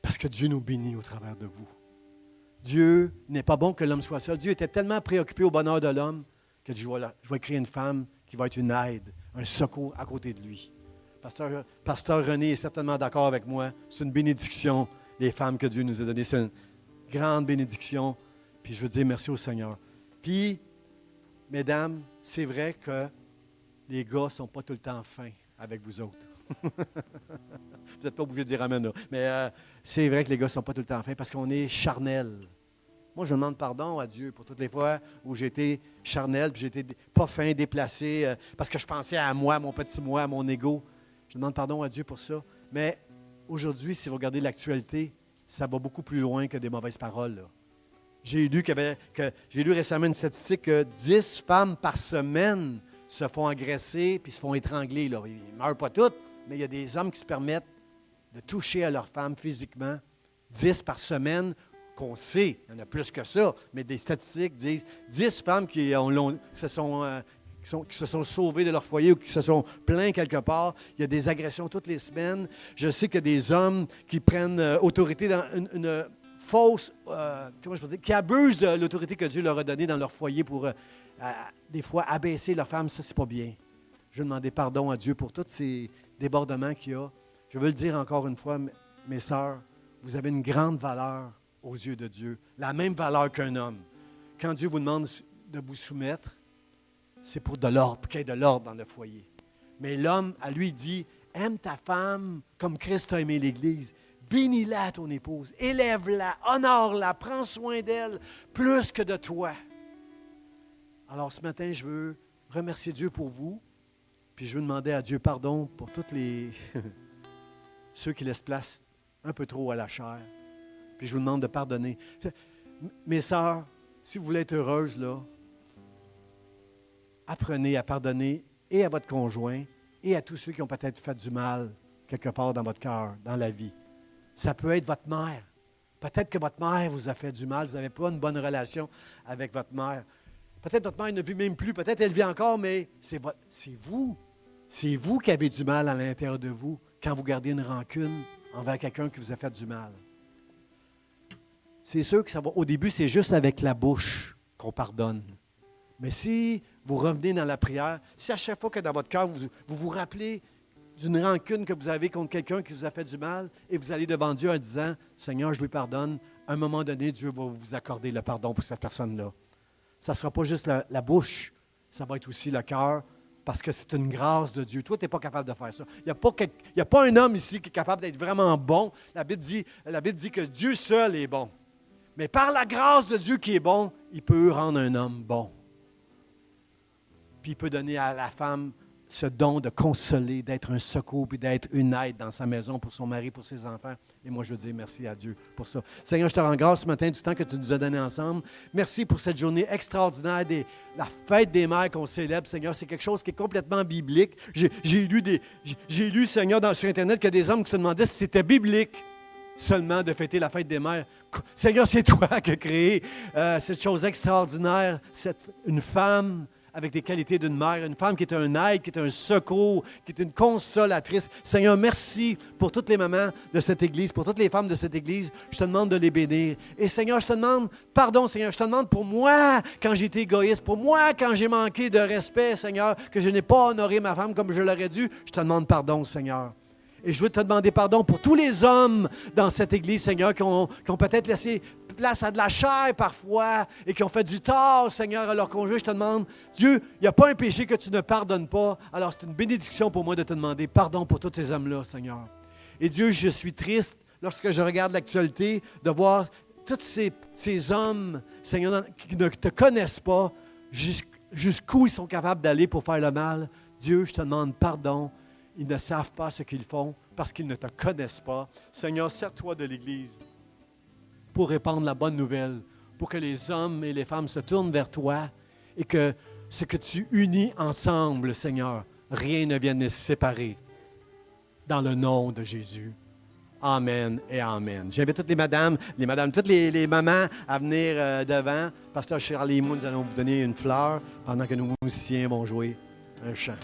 Parce que Dieu nous bénit au travers de vous. Dieu n'est pas bon que l'homme soit seul. Dieu était tellement préoccupé au bonheur de l'homme que je vais créer une femme qui va être une aide, un secours à côté de lui. Pasteur René est certainement d'accord avec moi. C'est une bénédiction, les femmes que Dieu nous a données. C'est une grande bénédiction. Puis je veux dire merci au Seigneur. Puis, mesdames, c'est vrai que les gars ne sont pas tout le temps fins avec vous autres. Vous n'êtes pas obligés de dire amen, là. Mais c'est vrai que les gars ne sont pas tout le temps fins parce qu'on est charnel. Moi, je demande pardon à Dieu pour toutes les fois où j'ai été charnel, puis j'ai été pas fin, déplacé, parce que je pensais à moi, à mon petit moi, à mon ego. Je demande pardon à Dieu pour ça. Mais aujourd'hui, si vous regardez l'actualité, ça va beaucoup plus loin que des mauvaises paroles, là. J'ai lu récemment une statistique que 10 femmes par semaine se font agresser puis se font étrangler, là. Ils ne meurent pas toutes, mais il y a des hommes qui se permettent de toucher à leur femme physiquement. 10 par semaine, qu'on sait, il y en a plus que ça, mais des statistiques disent 10 femmes qui se sont sauvées de leur foyer ou qui se sont plaints quelque part. Il y a des agressions toutes les semaines. Je sais qu'il y a des hommes qui prennent autorité dans une fausse, comment je peux dire, qui abusent de l'autorité que Dieu leur a donnée dans leur foyer pour, des fois, abaisser leur femme. Ça, c'est pas bien. Je veux demander pardon à Dieu pour tous ces débordements qu'il y a. Je veux le dire encore une fois, mes sœurs, vous avez une grande valeur aux yeux de Dieu, la même valeur qu'un homme. Quand Dieu vous demande de vous soumettre, c'est pour de l'ordre, pour qu'il y ait de l'ordre dans le foyer. Mais l'homme, à lui, dit, aime ta femme comme Christ a aimé l'Église. Bénis-la, ton épouse. Élève-la, honore-la, prends soin d'elle plus que de toi. Alors, ce matin, je veux remercier Dieu pour vous, puis je veux demander à Dieu pardon pour tous ceux qui laissent place un peu trop à la chair. Puis je vous demande de pardonner. Mes sœurs, si vous voulez être heureuses, là, apprenez à pardonner et à votre conjoint et à tous ceux qui ont peut-être fait du mal quelque part dans votre cœur, dans la vie. Ça peut être votre mère. Peut-être que votre mère vous a fait du mal, vous n'avez pas une bonne relation avec votre mère. Peut-être votre mère ne vit même plus, peut-être elle vit encore, mais c'est vous. C'est vous qui avez du mal à l'intérieur de vous quand vous gardez une rancune envers quelqu'un qui vous a fait du mal. C'est sûr que ça va, au début, c'est juste avec la bouche qu'on pardonne. Mais si vous revenez dans la prière, si à chaque fois que dans votre cœur, vous rappelez d'une rancune que vous avez contre quelqu'un qui vous a fait du mal, et vous allez devant Dieu en disant, « Seigneur, je lui pardonne », à un moment donné, Dieu va vous accorder le pardon pour cette personne-là. Ça ne sera pas juste la bouche, ça va être aussi le cœur, parce que c'est une grâce de Dieu. Toi, tu n'es pas capable de faire ça. Il n'y a pas un homme ici qui est capable d'être vraiment bon. La Bible dit que Dieu seul est bon. Mais par la grâce de Dieu qui est bon, il peut rendre un homme bon. Puis il peut donner à la femme ce don de consoler, d'être un secours, puis d'être une aide dans sa maison pour son mari, pour ses enfants. Et moi, je veux dire merci à Dieu pour ça. Seigneur, je te rends grâce ce matin du temps que tu nous as donné ensemble. Merci pour cette journée extraordinaire, la fête des mères qu'on célèbre, Seigneur. C'est quelque chose qui est complètement biblique. J'ai lu, Seigneur, sur Internet, qu'il y a des hommes qui se demandaient si c'était biblique seulement de fêter la fête des mères. Seigneur, c'est toi qui as créé cette chose extraordinaire, une femme avec des qualités d'une mère, une femme qui est un aide, qui est un secours, qui est une consolatrice. Seigneur, merci pour toutes les mamans de cette Église, pour toutes les femmes de cette Église. Je te demande de les bénir. Et Seigneur, je te demande, pardon Seigneur, je te demande pour moi quand j'ai été égoïste, pour moi quand j'ai manqué de respect, Seigneur, que je n'ai pas honoré ma femme comme je l'aurais dû. Je te demande pardon, Seigneur. Et je veux te demander pardon pour tous les hommes dans cette Église, Seigneur, qui ont peut-être laissé place à de la chair parfois et qui ont fait du tort, Seigneur, à leur conjoint. Je te demande, Dieu, il n'y a pas un péché que tu ne pardonnes pas. Alors, c'est une bénédiction pour moi de te demander pardon pour tous ces hommes-là, Seigneur. Et Dieu, je suis triste lorsque je regarde l'actualité de voir tous ces hommes, Seigneur, qui ne te connaissent pas, jusqu'où ils sont capables d'aller pour faire le mal. Dieu, je te demande pardon. Ils ne savent pas ce qu'ils font parce qu'ils ne te connaissent pas. Seigneur, sers-toi de l'Église pour répandre la bonne nouvelle, pour que les hommes et les femmes se tournent vers toi et que ce que tu unis ensemble, Seigneur, rien ne vienne les séparer. Dans le nom de Jésus. Amen et amen. J'invite toutes les madames, toutes les mamans à venir devant. Pasteur Charlie et moi, nous allons vous donner une fleur pendant que nos musiciens vont jouer un chant.